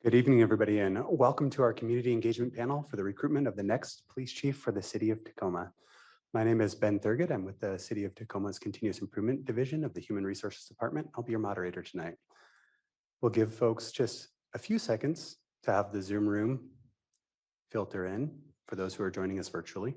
Good evening, everybody, and welcome to our community engagement panel for the recruitment of the next police chief for the city of Tacoma. My name is Ben Thurgood. I'm with the City of Tacoma's Continuous Improvement Division of the Human Resources Department. I'll be your moderator tonight. We'll give folks just a few seconds to have the Zoom room filter in for those who are joining us virtually.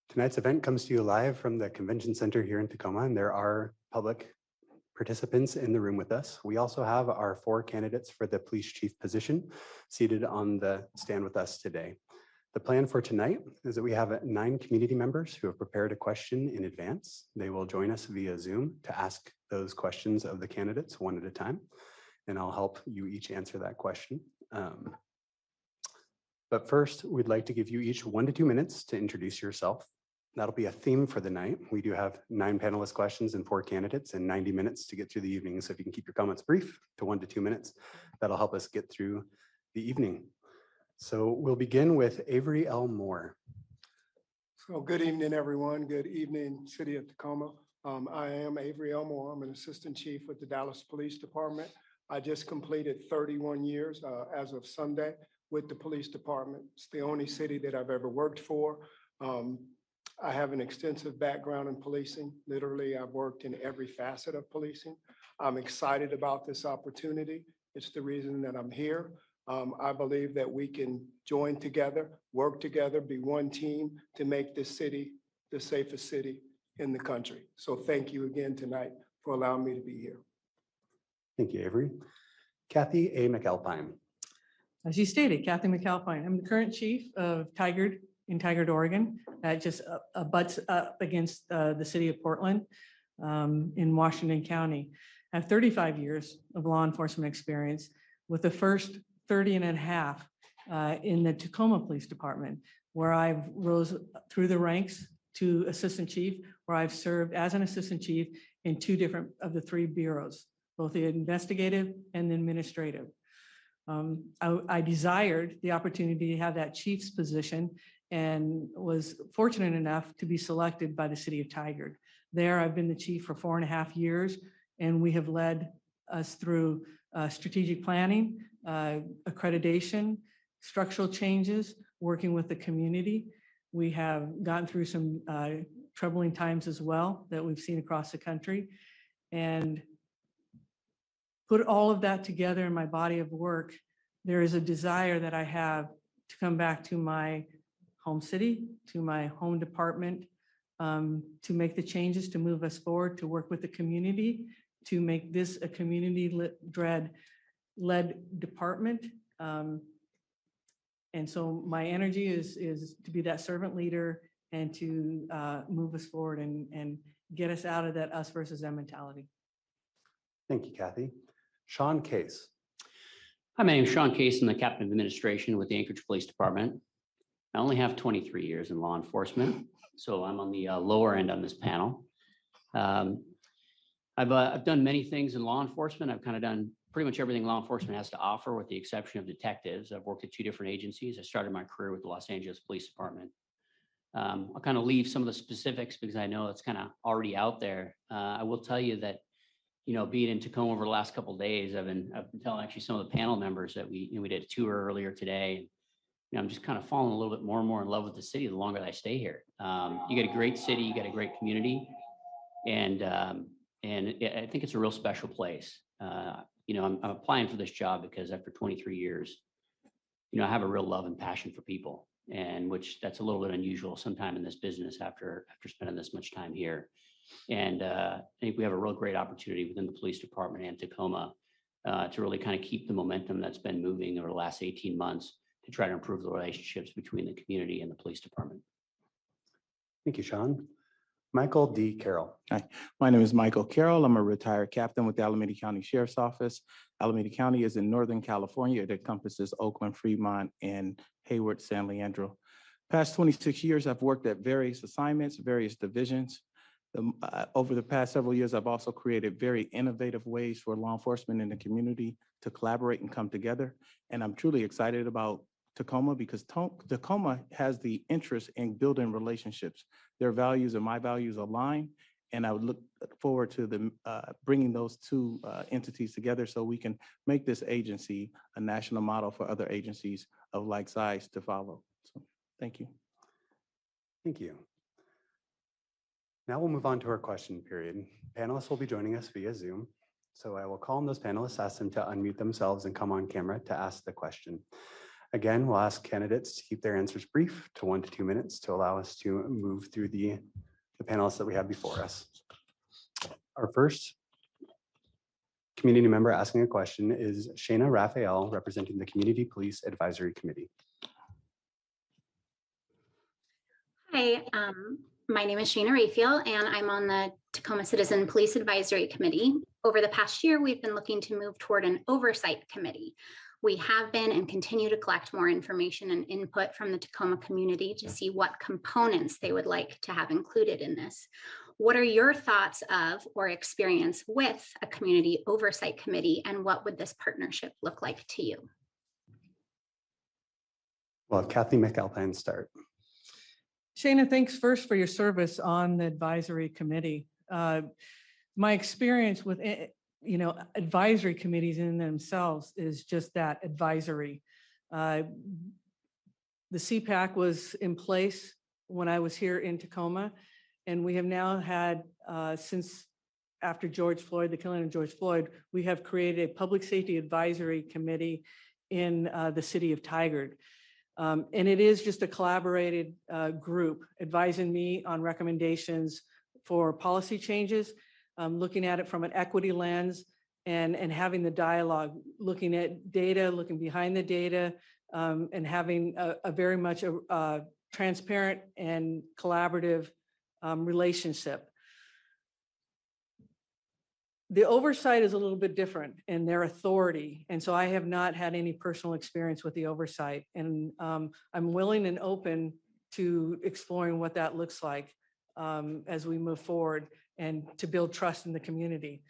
Tonight's event comes to you live from the Convention Center here in Tacoma, and there are public participants in the room with us. We also have our 4 candidates for the police chief position seated on the stand with us today. The plan for tonight is that we have 9 community members who have prepared a question in advance. They will join us via Zoom to ask those questions of the candidates one at a time, and I'll help you each answer that question. But first, we'd like to give you each 1 to 2 minutes to introduce yourself. That'll be a theme for the night. We do have 9 panelist questions and 4 candidates and 90 minutes to get through the evening. So if you can keep your comments brief to 1 to 2 minutes, that'll help us get through the evening. So we'll begin with Avery L. Moore. So good evening, everyone. Good evening, City of Tacoma. I am Avery L. Moore. I'm an assistant chief with the Dallas Police Department. I just completed 31 years as of Sunday with the police department. It's the only city that I've ever worked for. I have an extensive background in policing. Literally, I've worked in every facet of policing. I'm excited about this opportunity. It's the reason that I'm here. I believe that we can join together, work together, be one team to make this city the safest city in the country. So thank you again tonight for allowing me to be here. Thank you, Avery. Kathy A. McAlpine. As you stated, Kathy McAlpine. I'm the current chief of Tigard in Tigard, Oregon. That just abuts up against the city of Portland in Washington County. I have 35 years of law enforcement experience, with the first 30 and a half in the Tacoma Police Department, where I've rose through the ranks to assistant chief, where I've served as an assistant chief in 2 different of the 3 bureaus, both the investigative and the administrative. I desired the opportunity to have that chief's position and was fortunate enough to be selected by the city of Tigard. There, I've been the chief for 4.5 years, and we have led us through strategic planning, accreditation, structural changes, working with the community. We have gone through some troubling times as well that we've seen across the country, and put all of that together in my body of work. There is a desire that I have to come back to my home city, to my home department, to make the changes, to move us forward, to work with the community, to make this a community-led department. And so my energy is to be that servant leader and to move us forward and get us out of that us versus them mentality. Thank you, Kathy. Sean Case. Hi, my name is Sean Case. I'm the captain of administration with the Anchorage Police Department. I only have 23 years in law enforcement, so I'm on the lower end on this panel. I've done many things in law enforcement. I've kind of done pretty much everything law enforcement has to offer, with the exception of detectives. I've worked at 2 different agencies. I started my career with the Los Angeles Police Department. I'll kind of leave some of the specifics because I know it's kind of already out there. I will tell you that, you know, being in Tacoma over the last couple of days, I've been telling actually some of the panel members that we did a tour earlier today. You know, I'm just kind of falling a little bit more and more in love with the city the longer that I stay here. You got a great city, you got a great community, and I think it's a real special place. You know, I'm applying for this job because after 23 years, you know, I have a real love and passion for people, and which that's a little bit unusual sometime in this business after spending this much time here. And I think we have a real great opportunity within the police department and Tacoma to really kind of keep the momentum that's been moving over the last 18 months to try to improve the relationships between the community and the police department. Thank you, Sean. Michael D. Carroll. Hi, my name is Michael Carroll. I'm a retired captain with the Alameda County Sheriff's Office. Alameda County is in Northern California. It encompasses Oakland, Fremont, and Hayward, San Leandro. Past 26 years, I've worked at various assignments, various divisions. Over the past several years, I've also created very innovative ways for law enforcement in the community to collaborate and come together. And I'm truly excited about Tacoma because Tacoma has the interest in building relationships. Their values and my values align, and I would look forward to the bringing those two entities together so we can make this agency a national model for other agencies of like size to follow. So, thank you. Thank you. Now we'll move on to our question period. Panelists will be joining us via Zoom. So I will call on those panelists, ask them to unmute themselves and come on camera to ask the question. Again, we'll ask candidates to keep their answers brief to 1 to 2 minutes to allow us to move through the panelists that we have before us. Our first community member asking a question is Shayna Raphael, representing the Community Police Advisory Committee. Hi, my name is Shayna Raphael, and I'm on the Tacoma Citizen Police Advisory Committee. Over the past year, we've been looking to move toward an oversight committee. We have been and continue to collect more information and input from the Tacoma community to see what components they would like to have included in this. What are your thoughts of or experience with a community oversight committee, and what would this partnership look like to you? Well, Kathy McAlpine start. Shayna, thanks first for your service on the advisory committee. My experience with advisory committees in themselves is just that, advisory. The CPAC was in place when I was here in Tacoma, and we have now had, since after George Floyd, the killing of George Floyd, we have created a public safety advisory committee in the city of Tigard. And it is just a collaborated group advising me on recommendations for policy changes, looking at it from an equity lens, and having the dialogue, looking at data, looking behind the data, and having a very much a transparent and collaborative relationship. The oversight is a little bit different in their authority. And so I have not had any personal experience with the oversight. And I'm willing and open to exploring what that looks like as we move forward and to build trust in the community.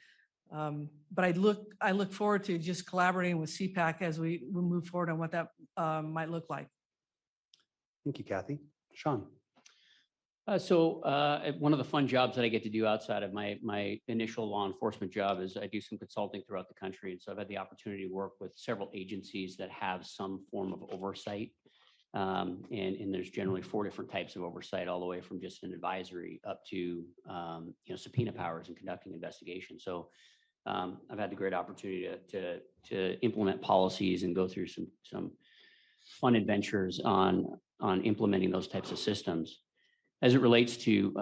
But I look forward to just collaborating with CPAC as we move forward on what that might look like. Thank you, Kathy. Sean. One of the fun jobs that I get to do outside of my initial law enforcement job is I do some consulting throughout the country. And so I've had the opportunity to work with several agencies that have some form of oversight. And there's generally 4 different types of oversight, all the way from just an advisory up to subpoena powers and conducting investigations. So I've had the great opportunity to implement policies and go through some fun adventures on implementing those types of systems. As it relates to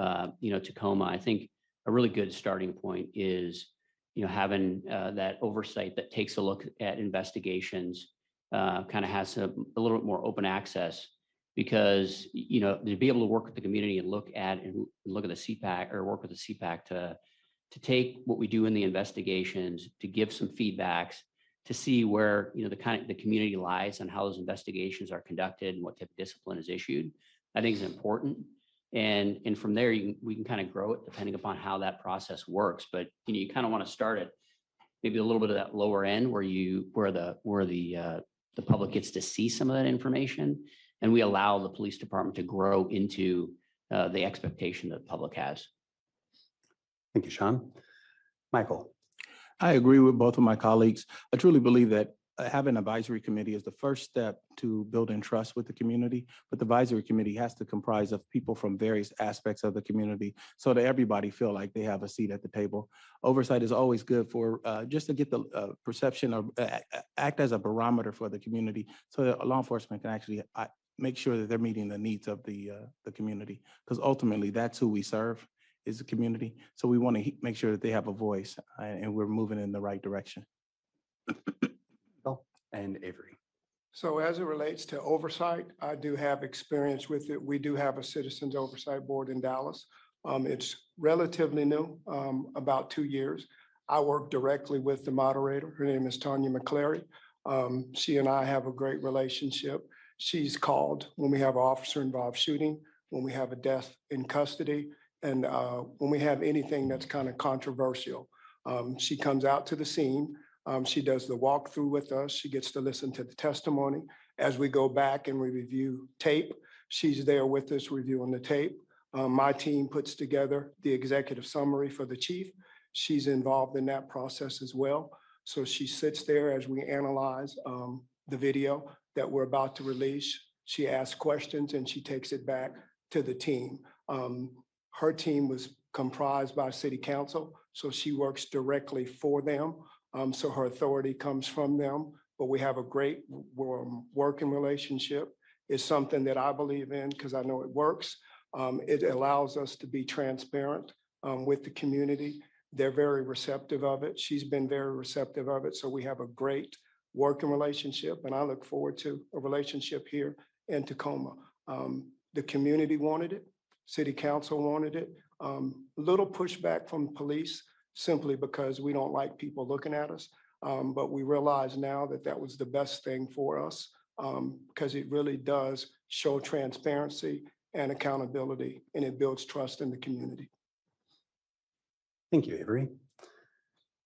Tacoma, I think a really good starting point is having that oversight that takes a look at investigations, kind of has a little bit more open access, because to be able to work with the community and look at the CPAC, or work with the CPAC to take what we do in the investigations, to give some feedbacks, to see where the community lies on how those investigations are conducted and what type of discipline is issued, I think is important. And from there, we can kind of grow it depending upon how that process works. But you kind of want to start at maybe a little bit of that lower end where the public gets to see some of that information, and we allow the police department to grow into the expectation that the public has. Thank you, Sean. Michael. I agree with both of my colleagues. I truly believe that having an advisory committee is the first step to building trust with the community, but the advisory committee has to comprise of people from various aspects of the community so that everybody feel like they have a seat at the table. Oversight is always good for just to get the perception of act as a barometer for the community, so that law enforcement can actually make sure that they're meeting the needs of the community, because ultimately that's who we serve, is the community. So we want to make sure that they have a voice, and we're moving in the right direction. And Avery. So as it relates to oversight, I do have experience with it. We do have a Citizens Oversight Board in Dallas. It's relatively new, about 2 years. I work directly with the moderator. Her name is Tanya McClary. She and I have a great relationship. She's called when we have an officer-involved shooting, when we have a death in custody, and when we have anything that's kind of controversial. She comes out to the scene. She does the walkthrough with us. She gets to listen to the testimony, As we go back and we review tape, she's there with us reviewing the tape. My team puts together the executive summary for the chief. She's involved in that process as well. So she sits there as we analyze the video that we're about to release. She asks questions and she takes it back to the team. Her team was comprised by city council, so she works directly for them. So her authority comes from them, but we have a great working relationship. It's something that I believe in because I know it works. It allows us to be transparent with the community. They're very receptive of it. She's been very receptive of it. So we have a great working relationship, and I look forward to a relationship here in Tacoma. The community wanted it. City council wanted it. Little pushback from police simply because we don't like people looking at us. But we realize now that that was the best thing for us because it really does show transparency and accountability, and it builds trust in the community. Thank you, Avery.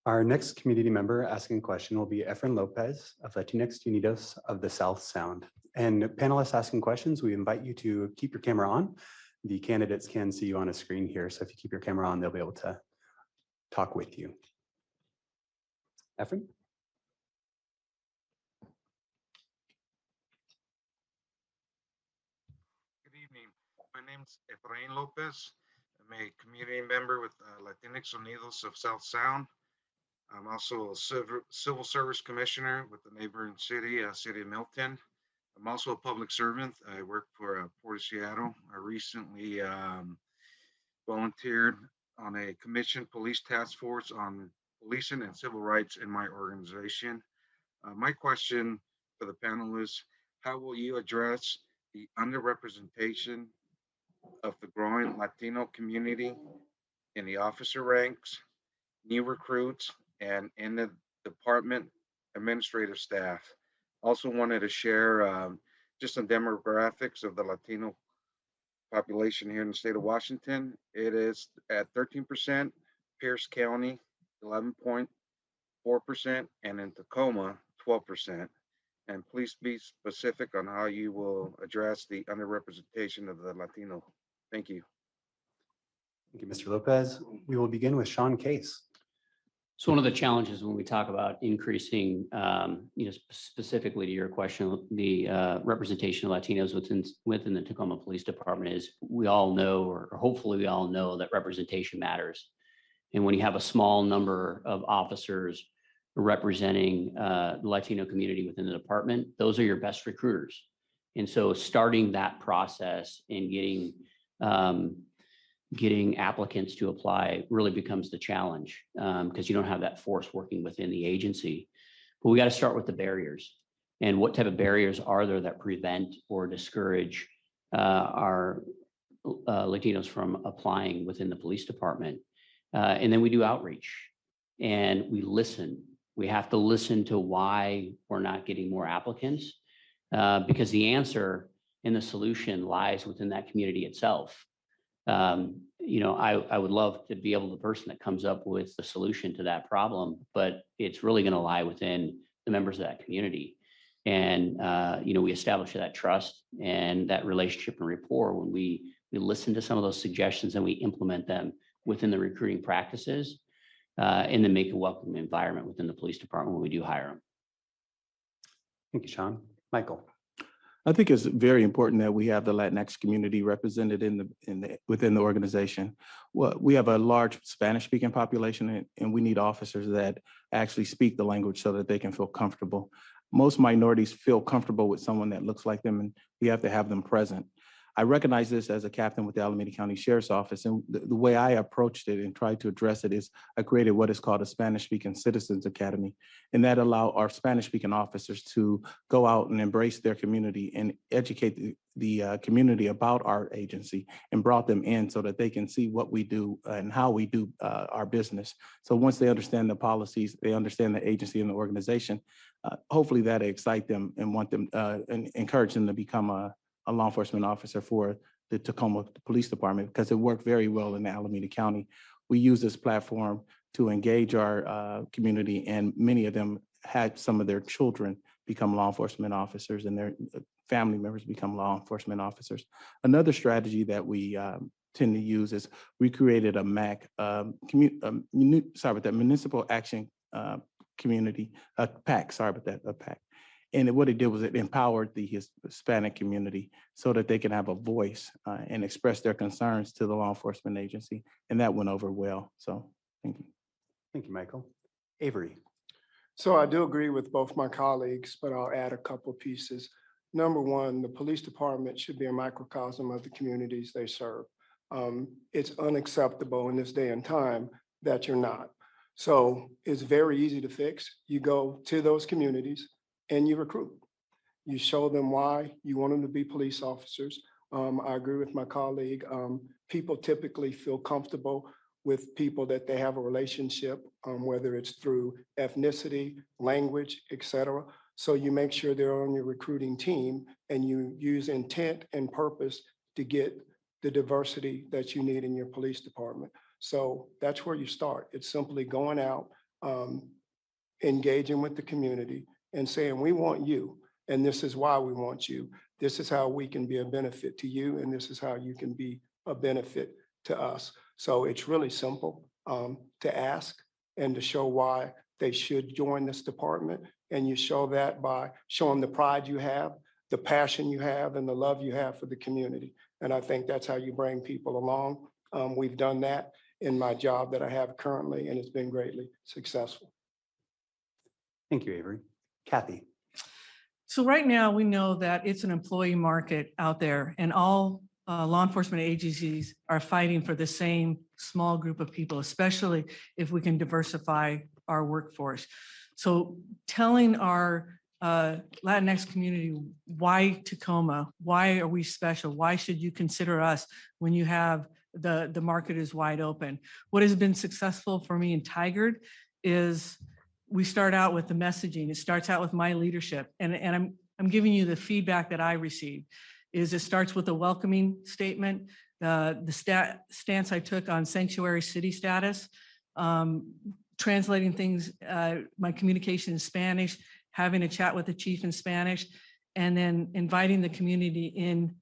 Our next community member asking a question will be Efren Lopez of Latinx Unidos of the South Sound. And panelists asking questions, we invite you to keep your camera on. The candidates can see you on a screen here, so if you keep your camera on, they'll be able to talk with you. Efren? Good evening. My name's Efrain Lopez. I'm a community member with Latinx Unidos of South Sound. I'm also a civil service commissioner with the neighboring city, City of Milton. I'm also a public servant. I work for Port of Seattle. I recently volunteered on a commission police task force on policing and civil rights in my organization. My question for the panel is, how will you address the underrepresentation of the growing Latino community in the officer ranks, new recruits, and in the department administrative staff? Also wanted to share just some demographics of the Latino population here in the state of Washington. It is at 13%, Pierce County 11.4%, and in Tacoma 12%. And please be specific on how you will address the underrepresentation of the Latino. Thank you. Thank you, Mr. Lopez. We will begin with Sean Case. So one of the challenges when we talk about increasing, specifically to your question, the representation of Latinos within the Tacoma Police Department is we all know, or hopefully we all know, that representation matters. And when you have a small number of officers representing the Latino community within the department, those are your best recruiters. And so starting that process and getting applicants to apply really becomes the challenge because you don't have that force working within the agency. But we got to start with the barriers. And what type of barriers are there that prevent or discourage our Latinos from applying within the police department? And then we do outreach and we listen. We have to listen to why we're not getting more applicants because the answer and the solution lies within that community itself. I would love to be able the person that comes up with the solution to that problem, but it's really going to lie within the members of that community. And, we establish that trust and that relationship and rapport when we listen to some of those suggestions and we implement them within the recruiting practices and then make a welcome environment within the police department when we do hire them. Thank you, Sean. Michael. I think it's very important that we have the Latinx community represented within the organization. Well, we have a large Spanish-speaking population, and we need officers that actually speak the language so that they can feel comfortable. Most minorities feel comfortable with someone that looks like them, and we have to have them present. I recognize this as a captain with the Alameda County Sheriff's Office, and the way I approached it and tried to address it is I created what is called a Spanish-speaking Citizens Academy, and that allowed our Spanish-speaking officers to go out and embrace their community and educate the community about our agency and brought them in so that they can see what we do and how we do our business. So once they understand the policies, they understand the agency and the organization, hopefully that excite them and want them and encourage them to become a law enforcement officer for the Tacoma Police Department because it worked very well in Alameda County. We use this platform to engage our community, and many of them had some of their children become law enforcement officers and their family members become law enforcement officers. Another strategy that we tend to use is we created a MAC, Municipal Action Community, PAC, a PAC. And what it did was it empowered the Hispanic community so that they can have a voice and express their concerns to the law enforcement agency. And that went over well. So thank you. Thank you, Michael. Avery. So I do agree with both my colleagues, but I'll add a couple of pieces. Number one, the police department should be a microcosm of the communities they serve. It's unacceptable in this day and time that you're not. So it's very easy to fix. You go to those communities and you recruit. You show them why you want them to be police officers. I agree with my colleague. People typically feel comfortable with people that they have a relationship, whether it's through ethnicity, language, et cetera. So you make sure they're on your recruiting team and you use intent and purpose to get the diversity that you need in your police department. So that's where you start. It's simply going out, engaging with the community and saying, we want you, and this is why we want you. This is how we can be a benefit to you, and this is how you can be a benefit to us. So it's really simple to ask and to show why they should join this department. And you show that by showing the pride you have, the passion you have, and the love you have for the community. And I think that's how you bring people along. We've done that in my job that I have currently, and it's been greatly successful. Thank you, Avery. Kathy. So right now, we know that it's an employee market out there, and all law enforcement agencies are fighting for the same small group of people, especially if we can diversify our workforce. So telling our Latinx community, why Tacoma? Why are we special? Why should you consider us when you have the market is wide open? What has been successful for me in Tigard is we start out with the messaging. It starts out with my leadership. And I'm giving you the feedback that I received is it starts with a welcoming statement. The stance I took on sanctuary city status, translating things, my communication in Spanish, having a chat with the chief in Spanish, and then inviting the community in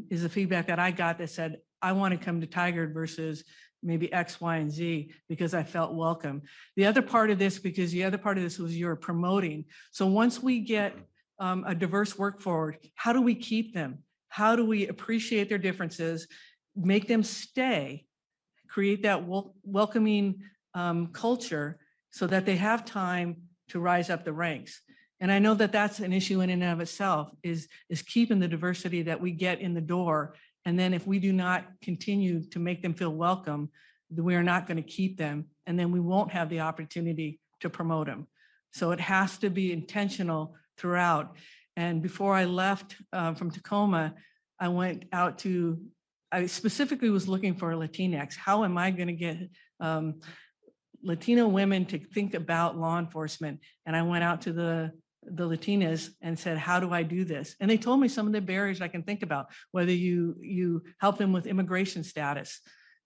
is the feedback that I got that said, I want to come to Tigard versus maybe X, Y, and Z because I felt welcome. The other part of this was you're promoting. So once we get a diverse workforce, how do we keep them? How do we appreciate their differences, make them stay, create that welcoming culture so that they have time to rise up the ranks? And I know that that's an issue in and of itself is keeping the diversity that we get in the door. And then if we do not continue to make them feel welcome, then we are not going to keep them. And then we won't have the opportunity to promote them. So it has to be intentional throughout. And before I left from Tacoma, I went out I specifically was looking for Latinx. How am I going to get Latino women to think about law enforcement? And I went out to the Latinas and said, how do I do this? And they told me some of the barriers I can think about, whether you help them with immigration status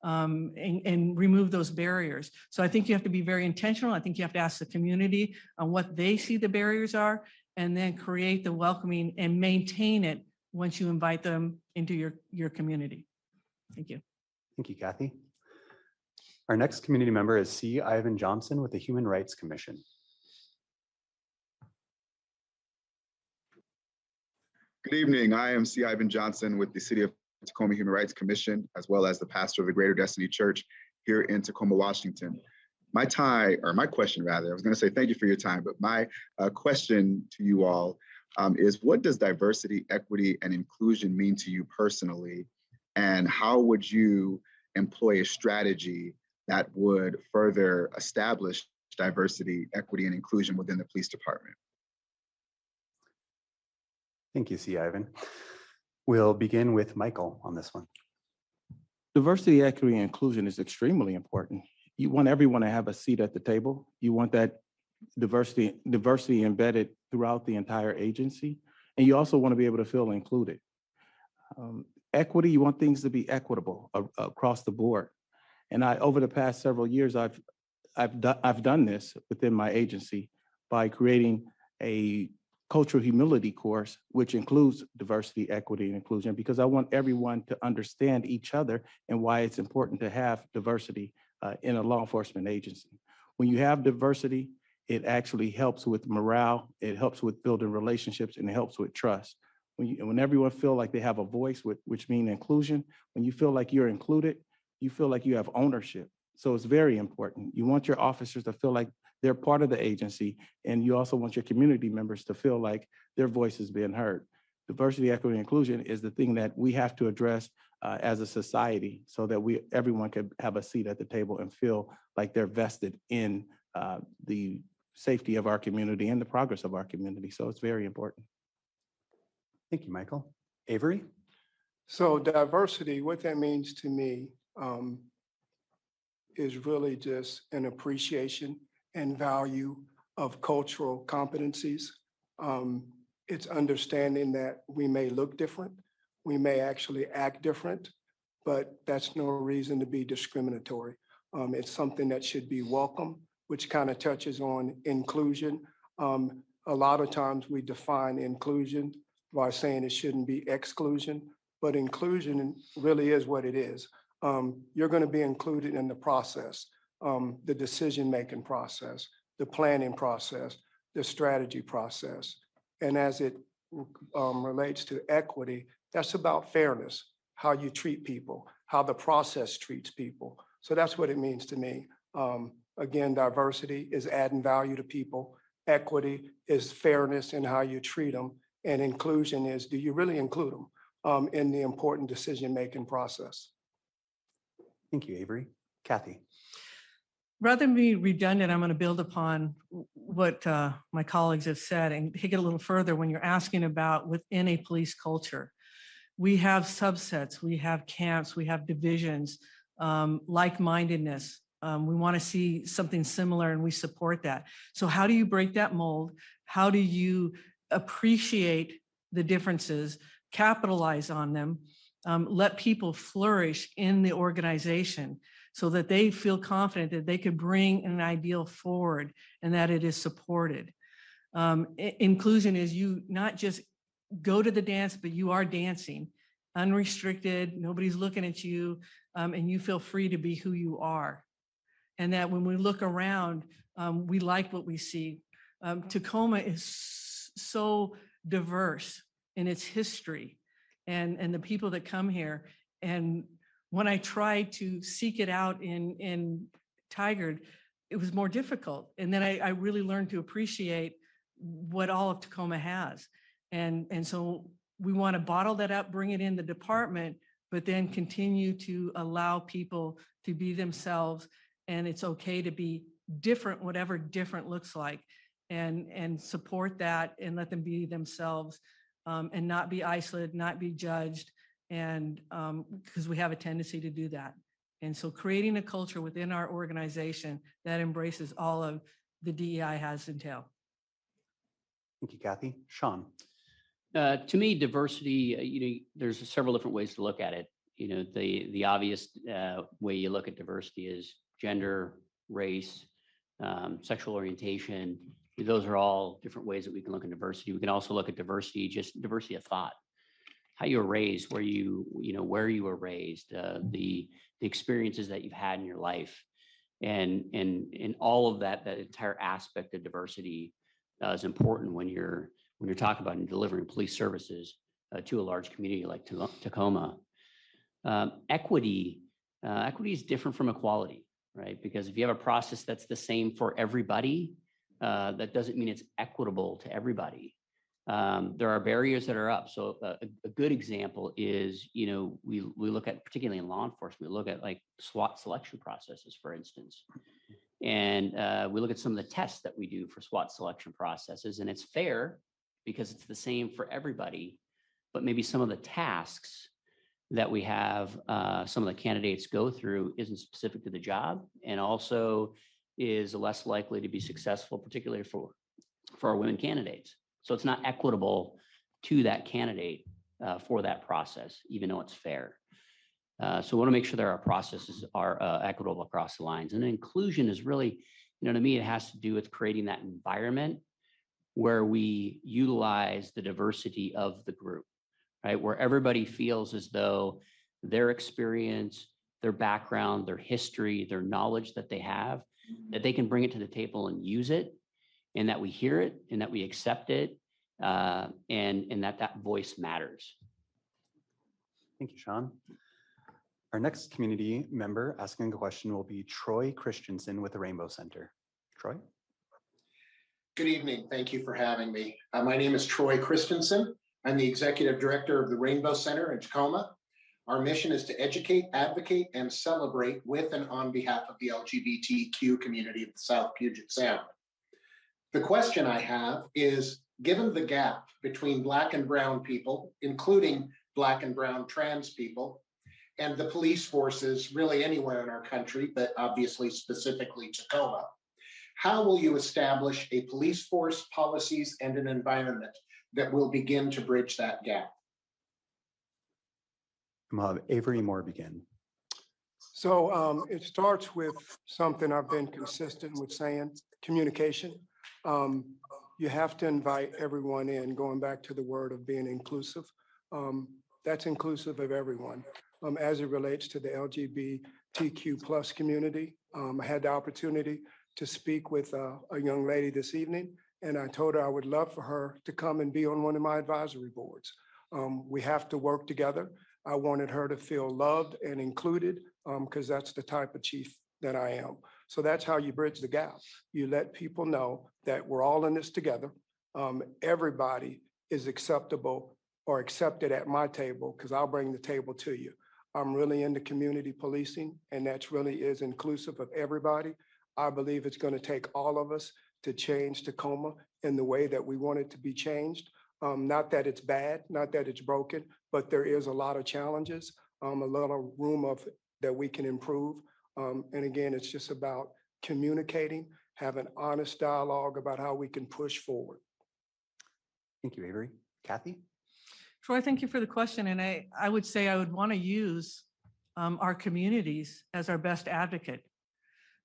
and remove those barriers. So I think you have to be very intentional. I think you have to ask the community on what they see the barriers are, and then create the welcoming and maintain it once you invite them into your community. Thank you. Thank you, Kathy. Our next community member is C. Ivan Johnson with the Human Rights Commission. Good evening. I am C. Ivan Johnson with the City of Tacoma Human Rights Commission, as well as the pastor of the Greater Destiny Church here in Tacoma, Washington. My question rather, I was going to say thank you for your time, but my question to you all is, what does diversity, equity, and inclusion mean to you personally? And how would you employ a strategy that would further establish diversity, equity, and inclusion within the police department? Thank you, C. Ivan. We'll begin with Michael on this one. Diversity, equity, and inclusion is extremely important. You want everyone to have a seat at the table. You want that diversity embedded throughout the entire agency. And you also want to be able to feel included. Equity, you want things to be equitable across the board. And over the past several years, I've done this within my agency by creating a cultural humility course, which includes diversity, equity, and inclusion, because I want everyone to understand each other and why it's important to have diversity in a law enforcement agency. When you have diversity, it actually helps with morale, it helps with building relationships, and it helps with trust. When everyone feel like they have a voice, which means inclusion, when you feel like you're included, you feel like you have ownership. So it's very important. You want your officers to feel like they're part of the agency, and you also want your community members to feel like their voice is being heard. Diversity, equity, and inclusion is the thing that we have to address as a society so that everyone can have a seat at the table and feel like they're vested in the safety of our community and the progress of our community. So it's very important. Thank you, Michael. Avery? So diversity, what that means to me is really just an appreciation and value of cultural competencies. It's understanding that we may look different, we may actually act different, but that's no reason to be discriminatory. It's something that should be welcome, which kind of touches on inclusion. A lot of times we define inclusion by saying it shouldn't be exclusion, but inclusion really is what it is. You're going to be included in the process, the decision-making process, the planning process, the strategy process. And as it relates to equity, that's about fairness, how you treat people, how the process treats people. So that's what it means to me. Again, diversity is adding value to people. Equity is fairness in how you treat them. And inclusion is, do you really include them in the important decision-making process? Thank you, Avery. Kathy? Rather than be redundant, I'm going to build upon what my colleagues have said and take it a little further when you're asking about within a police culture. We have subsets, we have camps, we have divisions, like-mindedness. We want to see something similar and we support that. So how do you break that mold? How do you appreciate the differences, capitalize on them, let people flourish in the organization so that they feel confident that they could bring an ideal forward and that it is supported. Inclusion is you not just go to the dance, but you are dancing, unrestricted, nobody's looking at you, and you feel free to be who you are. And that when we look around, we like what we see. Tacoma is so diverse in its history and the people that come here. And when I tried to seek it out in Tigard, it was more difficult. And then I really learned to appreciate what all of Tacoma has. And so we want to bottle that up, bring it in the department, but then continue to allow people to be themselves. And it's okay to be different, whatever different looks like, and support that and let them be themselves and not be isolated, not be judged. And because we have a tendency to do that. And so creating a culture within our organization that embraces all of the DEI has entailed. Thank you, Kathy. Sean? To me, diversity, there's several different ways to look at it. The obvious way you look at diversity is gender, race, sexual orientation. Those are all different ways that we can look at diversity. We can also look at diversity, just diversity of thought, how you were raised, where you were raised, the experiences that you've had in your life, and all of that entire aspect of diversity is important when you're talking about and delivering police services to a large community like Tacoma. Equity is different from equality, right? Because if you have a process that's the same for everybody, that doesn't mean it's equitable to everybody. There are barriers that are up. So a good example is, we look at, particularly in law enforcement, we look at like SWAT selection processes, for instance. And we look at some of the tests that we do for SWAT selection processes, and it's fair because it's the same for everybody, but maybe some of the tasks that we have some of the candidates go through isn't specific to the job, and also is less likely to be successful, particularly for our women candidates. So it's not equitable to that candidate for that process, even though it's fair. So we want to make sure that our processes are equitable across the lines. And inclusion is really, to me, it has to do with creating that environment where we utilize the diversity of the group, right? Where everybody feels as though their experience, their background, their history, their knowledge that they have, that they can bring it to the table and use it, and that we hear it and that we accept it, and that voice matters. Thank you, Sean. Our next community member asking a question will be Troy Christensen with the Rainbow Center. Troy? Good evening. Thank you for having me. My name is Troy Christensen. I'm the Executive Director of the Rainbow Center in Tacoma. Our mission is to educate, advocate, and celebrate with and on behalf of the LGBTQ community of the South Puget Sound. The question I have is, given the gap between Black and Brown people, including Black and Brown trans people, and the police forces really anywhere in our country, but obviously specifically Tacoma, how will you establish a police force, policies, and an environment that will begin to bridge that gap? We'll have Avery Moore begin. So it starts with something I've been consistent with saying, communication. You have to invite everyone in, going back to the word of being inclusive. That's inclusive of everyone. As it relates to the LGBTQ plus community, I had the opportunity to speak with a young lady this evening, and I told her I would love for her to come and be on one of my advisory boards. We have to work together. I wanted her to feel loved and included because that's the type of chief that I am. So that's how you bridge the gap. You let people know that we're all in this together. Everybody is acceptable or accepted at my table because I'll bring the table to you. I'm really into community policing, and that's really is inclusive of everybody. I believe it's going to take all of us to change Tacoma in the way that we want it to be changed. Not that it's bad, not that it's broken, but there is a lot of challenges, a lot of room that we can improve. And again, it's just about communicating, having honest dialogue about how we can push forward. Thank you, Avery. Kathy? Troy, thank you for the question. And I would say I would want to use our communities as our best advocate.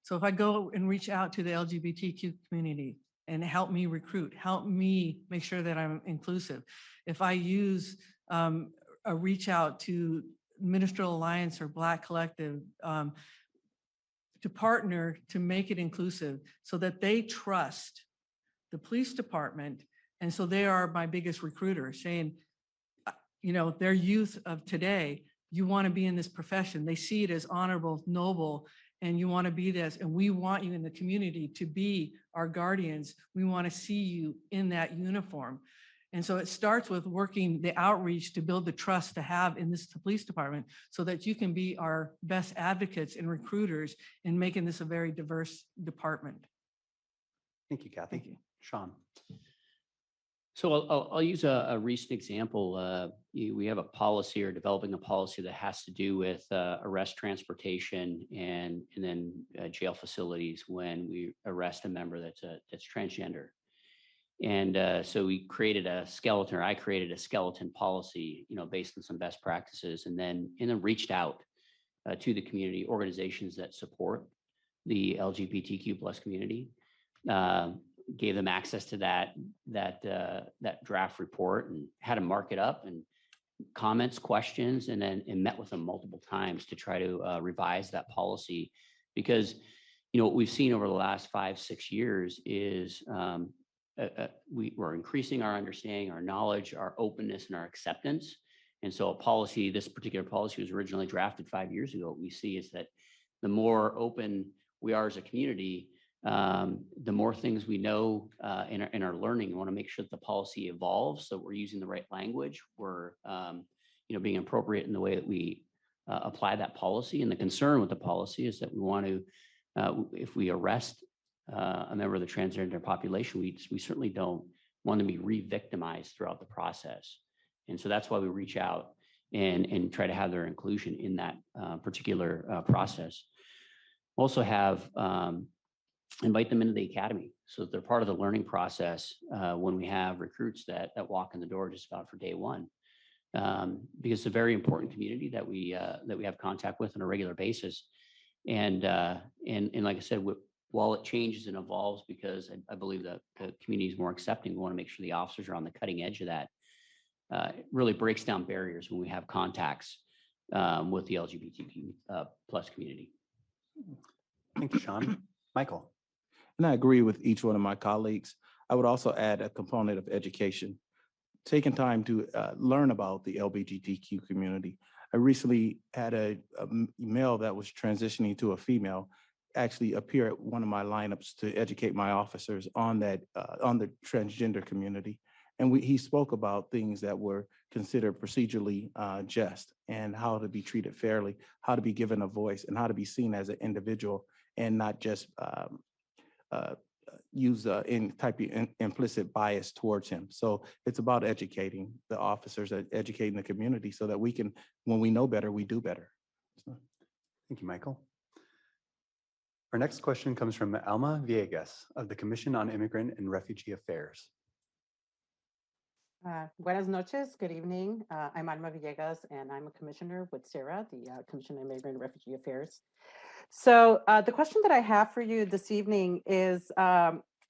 So if I go and reach out to the LGBTQ community and help me recruit, help me make sure that I'm inclusive. If I use a reach out to Ministerial Alliance or Black Collective to partner to make it inclusive so that they trust the police department. And so they are my biggest recruiter, saying, you know, their youth of today, you want to be in this profession. They see it as honorable, noble, and you want to be this. And we want you in the community to be our guardians. We want to see you in that uniform. And so it starts with working the outreach to build the trust to have in this police department so that you can be our best advocates and recruiters in making this a very diverse department. Thank you, Kathy. Thank you. Sean? So I'll use a recent example. We have a policy or developing a policy that has to do with arrest transportation and then jail facilities when we arrest a member that's transgender. And so we created a skeleton, or I created a skeleton policy, you know, based on some best practices, and then reached out to the community organizations that support the LGBTQ plus community. Gave them access to that draft report and had them mark it up and comments, questions, and met with them multiple times to try to revise that policy. Because, you know, what we've seen over the last 5-6 years is we're increasing our understanding, our knowledge, our openness, and our acceptance. And so this particular policy was originally drafted 5 years ago. What we see is that the more open we are as a community, the more things we know in our learning. We want to make sure that the policy evolves, so we're using the right language. We're being appropriate in the way that we apply that policy. And the concern with the policy is that we want to, if we arrest a member of the transgender population, we certainly don't want to be re-victimized throughout the process. And so that's why we reach out and try to have their inclusion in that particular process. Also have invite them into the academy so that they're part of the learning process when we have recruits that walk in the door just about for day one. Because it's a very important community that we have contact with on a regular basis. And like I said, while it changes and evolves, because I believe that the community is more accepting, we want to make sure the officers are on the cutting edge of that. It really breaks down barriers when we have contacts with the LGBTQ plus community. Thank you, Sean. Michael. And I agree with each one of my colleagues. I would also add a component of education, taking time to learn about the LGBTQ community. I recently had a male that was transitioning to a female actually appear at one of my lineups to educate my officers on that, on the transgender community. And he spoke about things that were considered procedurally just, and how to be treated fairly, how to be given a voice, and how to be seen as an individual and not just use implicit bias towards him. So it's about educating the officers, educating the community, so that we can, when we know better, we do better. So. Thank you, Michael. Our next question comes from Alma Villegas of the Commission on Immigrant and Refugee Affairs. Buenas noches, good evening. I'm Alma Villegas, and I'm a commissioner with SARA, the Commission on Immigrant and Refugee Affairs. So the question that I have for you this evening is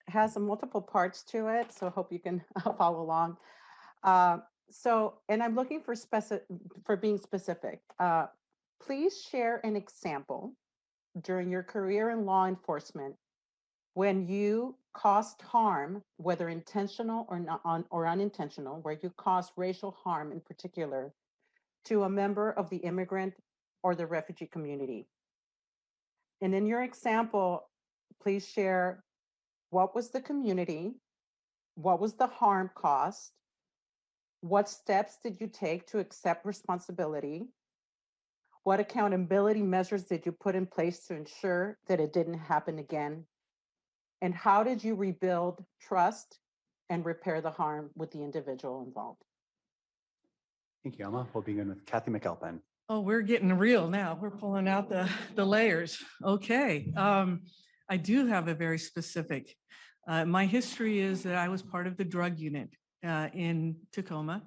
has multiple parts to it, so I hope you can follow along. And I'm looking for being specific. Please share an example during your career in law enforcement when you caused harm, whether intentional or unintentional, where you caused racial harm in particular to a member of the immigrant or the refugee community. And in your example, please share what was the community, what was the harm caused, what steps did you take to accept responsibility, what accountability measures did you put in place to ensure that it didn't happen again, and how did you rebuild trust and repair the harm with the individual involved? Thank you, Alma. We'll begin with Kathy McAlpine. Oh, we're getting real now. We're pulling out the layers. Okay. I do have a very specific. My history is that I was part of the drug unit in Tacoma.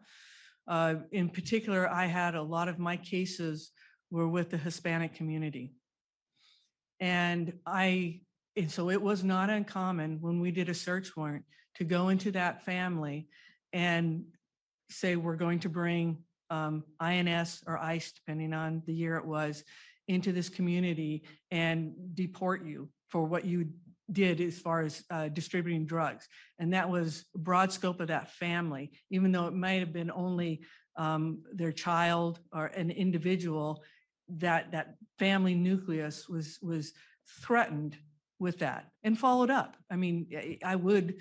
In particular, I had a lot of my cases were with the Hispanic community. And so it was not uncommon when we did a search warrant to go into that family and say, we're going to bring INS or ICE, depending on the year it was, into this community and deport you for what you did as far as distributing drugs. And that was a broad scope of that family, even though it might have been only their child or an individual, that family nucleus was threatened with that and followed up. I mean, I would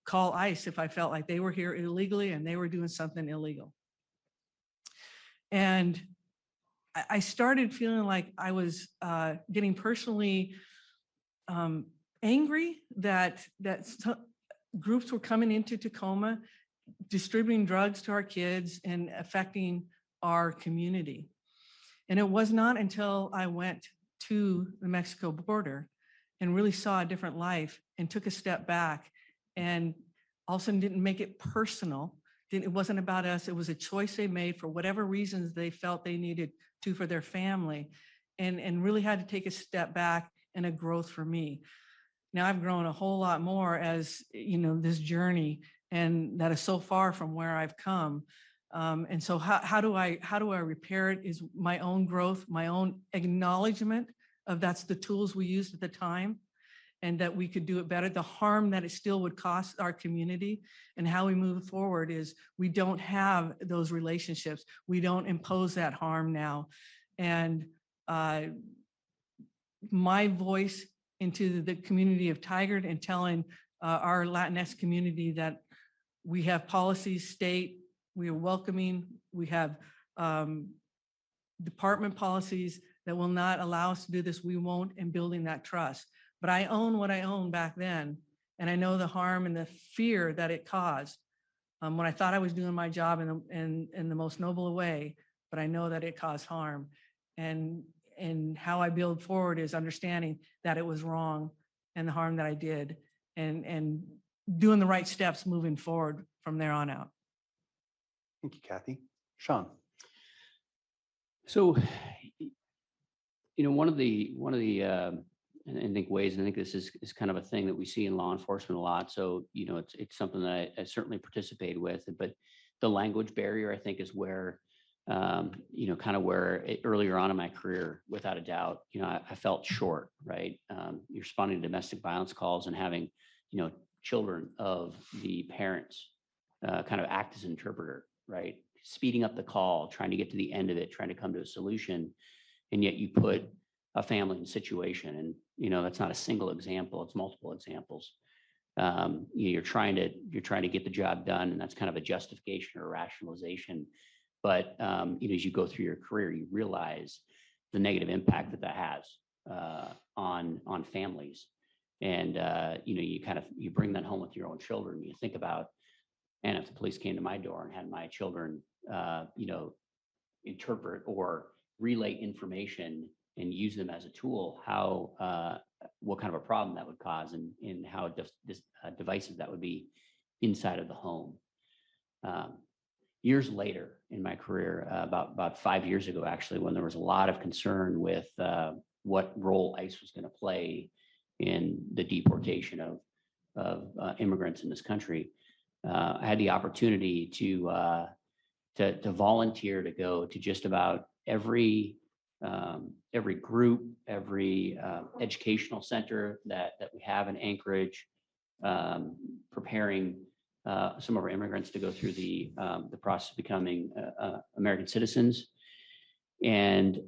call ICE if I felt like they were here illegally and they were doing something illegal. And I started feeling like I was getting personally angry that groups were coming into Tacoma, distributing drugs to our kids and affecting our community. And it was not until I went to the Mexico border and really saw a different life and took a step back and all of a sudden didn't make it personal. It wasn't about us. It was a choice they made for whatever reasons they felt they needed to for their family, and really had to take a step back and a growth for me. Now I've grown a whole lot more as, you know, this journey, and that is so far from where I've come. And so how do I repair it is my own growth, my own acknowledgement of that's the tools we used at the time, and that we could do it better. The harm that it still would cost our community, and how we move forward is we don't have those relationships. We don't impose that harm now. And my voice into the community of Tigard and telling our Latinx community that we have policies state, we are welcoming, we have department policies that will not allow us to do this. We won't, in building that trust. But I own what I owned back then. And I know the harm and the fear that it caused when I thought I was doing my job in the most noble way, but I know that it caused harm. And how I build forward is understanding that it was wrong and the harm that I did, and doing the right steps moving forward from there on out. Thank you, Kathy. Sean. So, you know, one of the and think ways, and I think this is kind of a thing that we see in law enforcement a lot. So, it's something that I certainly participate with, but the language barrier, I think, is where, kind of where earlier on in my career, without a doubt, I felt short, right? You're responding to domestic violence calls and having, children of the parents kind of act as an interpreter, right? Speeding up the call, trying to get to the end of it, trying to come to a solution. And yet you put a family in a situation, and, that's not a single example, it's multiple examples. You're trying to get the job done, and that's kind of a justification or a rationalization. But, as you go through your career, you realize the negative impact that has on families. And, you bring that home with your own children. You think about, and if the police came to my door and had my children, interpret or relay information and use them as a tool, what kind of a problem that would cause, and how divisive that would be inside of the home. Years later in my career, about 5 years ago, actually, when there was a lot of concern with what role ICE was going to play in the deportation of immigrants in this country, I had the opportunity to volunteer to go to just about every group, every educational center that we have in Anchorage, preparing some of our immigrants to go through the process of becoming American citizens, and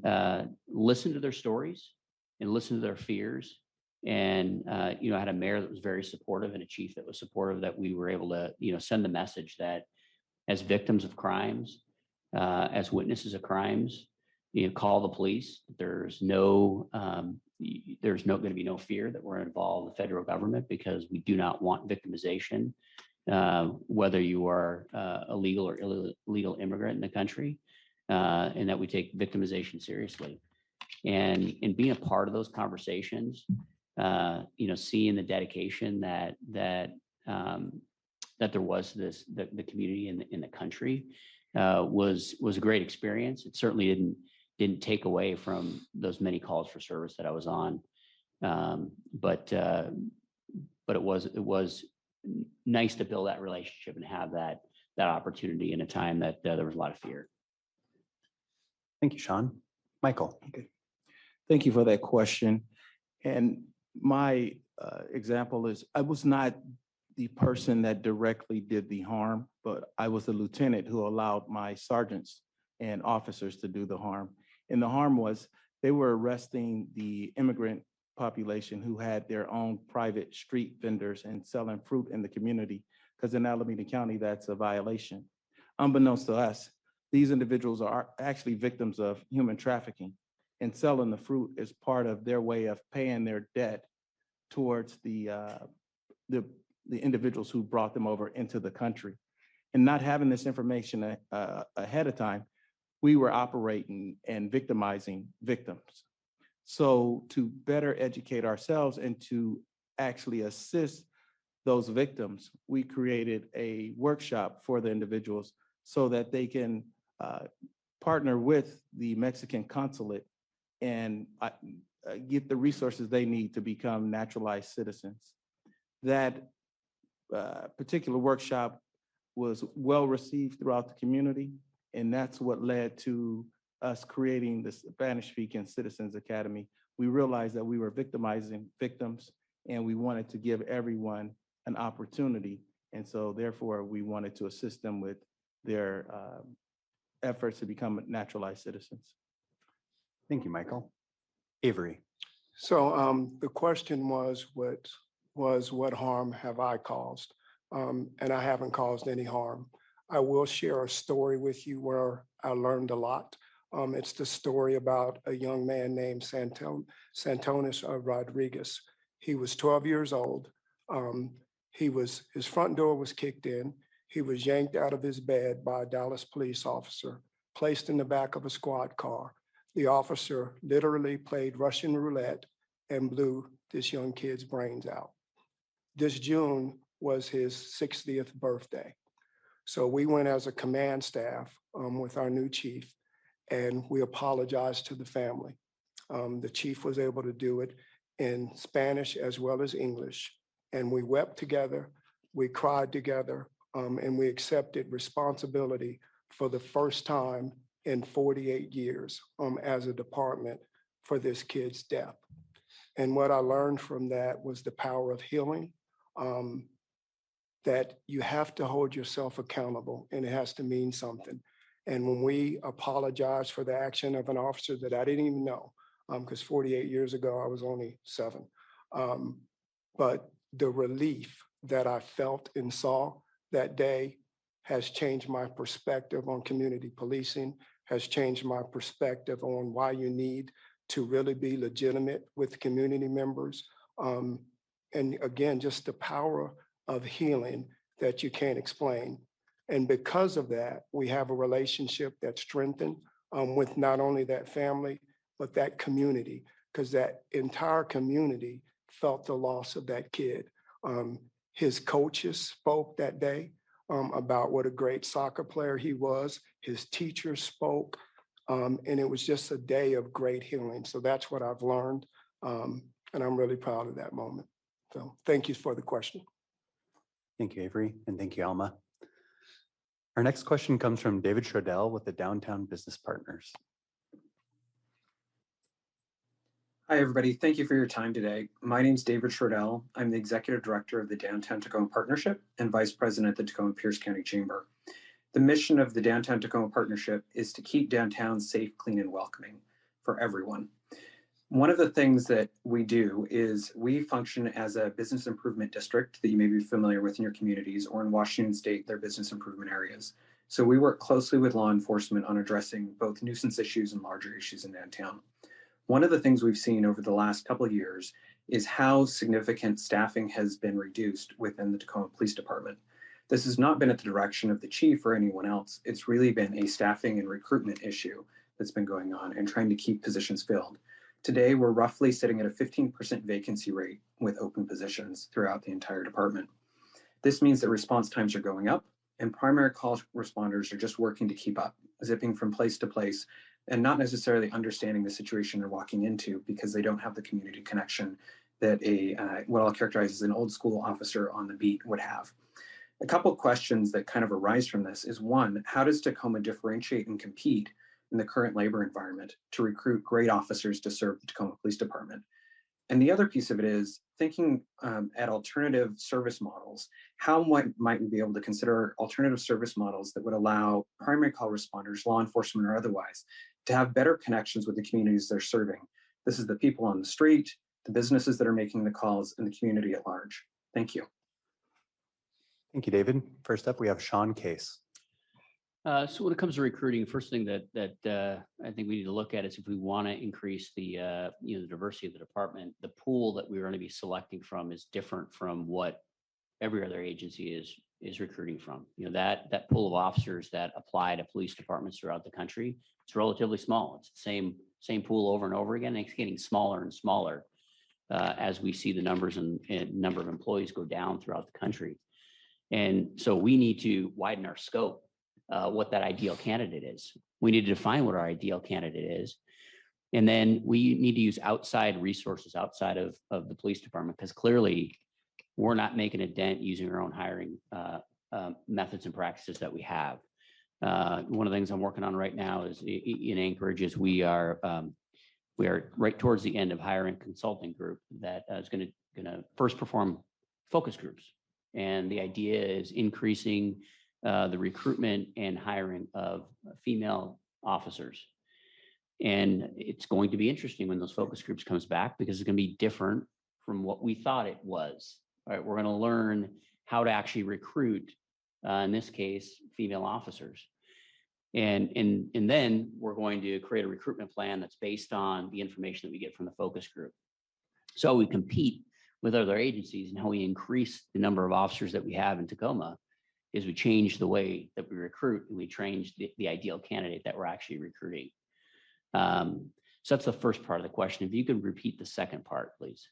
listen to their stories and listen to their fears. And, I had a mayor that was very supportive and a chief that was supportive, that we were able to, send the message that as victims of crimes, as witnesses of crimes, call the police. There's no going to be no fear that we're involved with the federal government, because we do not want victimization, whether you are a legal or illegal immigrant in the country, and that we take victimization seriously. And being a part of those conversations, seeing the dedication that there was to the community in the country, was a great experience. It certainly didn't take away from those many calls for service that I was on, but it was nice to build that relationship and have that opportunity in a time that there was a lot of fear. Thank you, Sean. Michael. Okay. Thank you for that question. And my example is, I was not the person that directly did the harm, but I was the lieutenant who allowed my sergeants and officers to do the harm. And the harm was, they were arresting the immigrant population who had their own private street vendors and selling fruit in the community, because in Alameda County, that's a violation. Unbeknownst to us, these individuals are actually victims of human trafficking, and selling the fruit is part of their way of paying their debt towards the individuals who brought them over into the country. And not having this information ahead of time, we were operating and victimizing victims. So to better educate ourselves and to actually assist those victims, we created a workshop for the individuals so that they can partner with the Mexican consulate and get the resources they need to become naturalized citizens. That particular workshop was well received throughout the community, and that's what led to us creating the Spanish-speaking Citizens Academy. We realized that we were victimizing victims, and we wanted to give everyone an opportunity. And so therefore, we wanted to assist them with their efforts to become naturalized citizens. Thank you, Michael. Avery. So the question was what harm have I caused? And I haven't caused any harm. I will share a story with you where I learned a lot. It's the story about a young man named Santonis Rodriguez. He was 12 years old. His front door was kicked in. He was yanked out of his bed by a Dallas police officer, placed in the back of a squad car. The officer literally played Russian roulette and blew this young kid's brains out. This June was his 60th birthday. So we went as a command staff with our new chief, and we apologized to the family. The chief was able to do it, in Spanish as well as English. And we wept together, we cried together, and we accepted responsibility for the first time in 48 years as a department for this kid's death. And what I learned from that was the power of healing, that you have to hold yourself accountable and it has to mean something. And when we apologize for the action of an officer that I didn't even know, because 48 years ago, I was only 7. But the relief that I felt and saw that day has changed my perspective on community policing, has changed my perspective on why you need to really be legitimate with community members. And again, just the power of healing that you can't explain. And because of that, we have a relationship that's strengthened with not only that family, but that community, because that entire community felt the loss of that kid. His coaches spoke that day about what a great soccer player he was. His teachers spoke, and it was just a day of great healing. So that's what I've learned, and I'm really proud of that moment. So thank you for the question. Thank you, Avery, and thank you, Alma. Our next question comes from David Schrodell with the Downtown Business Partners. Hi, everybody. Thank you for your time today. My name is David Schrodell. I'm the Executive Director of the Downtown Tacoma Partnership and Vice President at the Tacoma Pierce County Chamber. The mission of the Downtown Tacoma Partnership is to keep downtown safe, clean, and welcoming for everyone. One of the things that we do is we function as a business improvement district that you may be familiar with in your communities, or in Washington State, their business improvement areas. So we work closely with law enforcement on addressing both nuisance issues and larger issues in downtown. One of the things we've seen over the last couple of years is how significant staffing has been reduced within the Tacoma Police Department. This has not been at the direction of the chief or anyone else. It's really been a staffing and recruitment issue that's been going on and trying to keep positions filled. Today, we're roughly sitting at a 15% vacancy rate with open positions throughout the entire department. This means that response times are going up and primary call responders are just working to keep up, zipping from place to place, and not necessarily understanding the situation they're walking into because they don't have the community connection that what I'll characterize as an old school officer on the beat would have. A couple of questions that kind of arise from this is, one, how does Tacoma differentiate and compete in the current labor environment to recruit great officers to serve the Tacoma Police Department? And the other piece of it is thinking at alternative service models. How might we be able to consider alternative service models that would allow primary call responders, law enforcement or otherwise, to have better connections with the communities they're serving? This is the people on the street, the businesses that are making the calls, and the community at large. Thank you. Thank you, David. First up, we have Sean Case. So when it comes to recruiting, first thing that I think we need to look at is if we want to increase the the diversity of the department, the pool that we're going to be selecting from is different from what every other agency is recruiting from. That pool of officers that apply to police departments throughout the country, it's relatively small. It's the same pool over and over again. And it's getting smaller and smaller as we see the numbers and number of employees go down throughout the country. And so we need to widen our scope. What that ideal candidate is. We need to define what our ideal candidate is. And then we need to use outside resources outside of the police department, because clearly we're not making a dent using our own hiring methods and practices that we have. One of the things I'm working on right now is in Anchorage is we are right towards the end of hiring a consulting group that is going to first perform focus groups. And the idea is increasing the recruitment and hiring of female officers. And it's going to be interesting when those focus groups comes back, because it's going to be different from what we thought it was. All right, we're going to learn how to actually recruit, in this case, female officers. And then we're going to create a recruitment plan that's based on the information that we get from the focus group. So we compete with other agencies, and how we increase the number of officers that we have in Tacoma is we change the way that we recruit, and we change the ideal candidate that we're actually recruiting. So that's the first part of the question. If you could repeat the second part, please.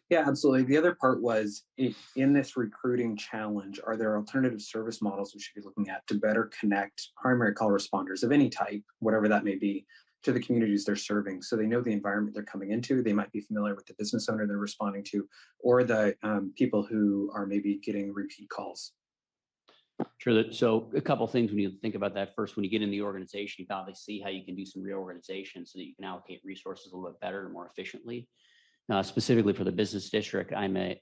Yeah, absolutely. The other part was, in this recruiting challenge, are there alternative service models we should be looking at to better connect primary call responders of any type, whatever that may be, to the communities they're serving. So they know the environment they're coming into. They might be familiar with the business owner they're responding to, or the people who are maybe getting repeat calls. Sure. So a couple of things when you think about that. First, when you get in the organization, you probably see how you can do some reorganization so that you can allocate resources a little bit better and more efficiently. Specifically for the business district, I'm a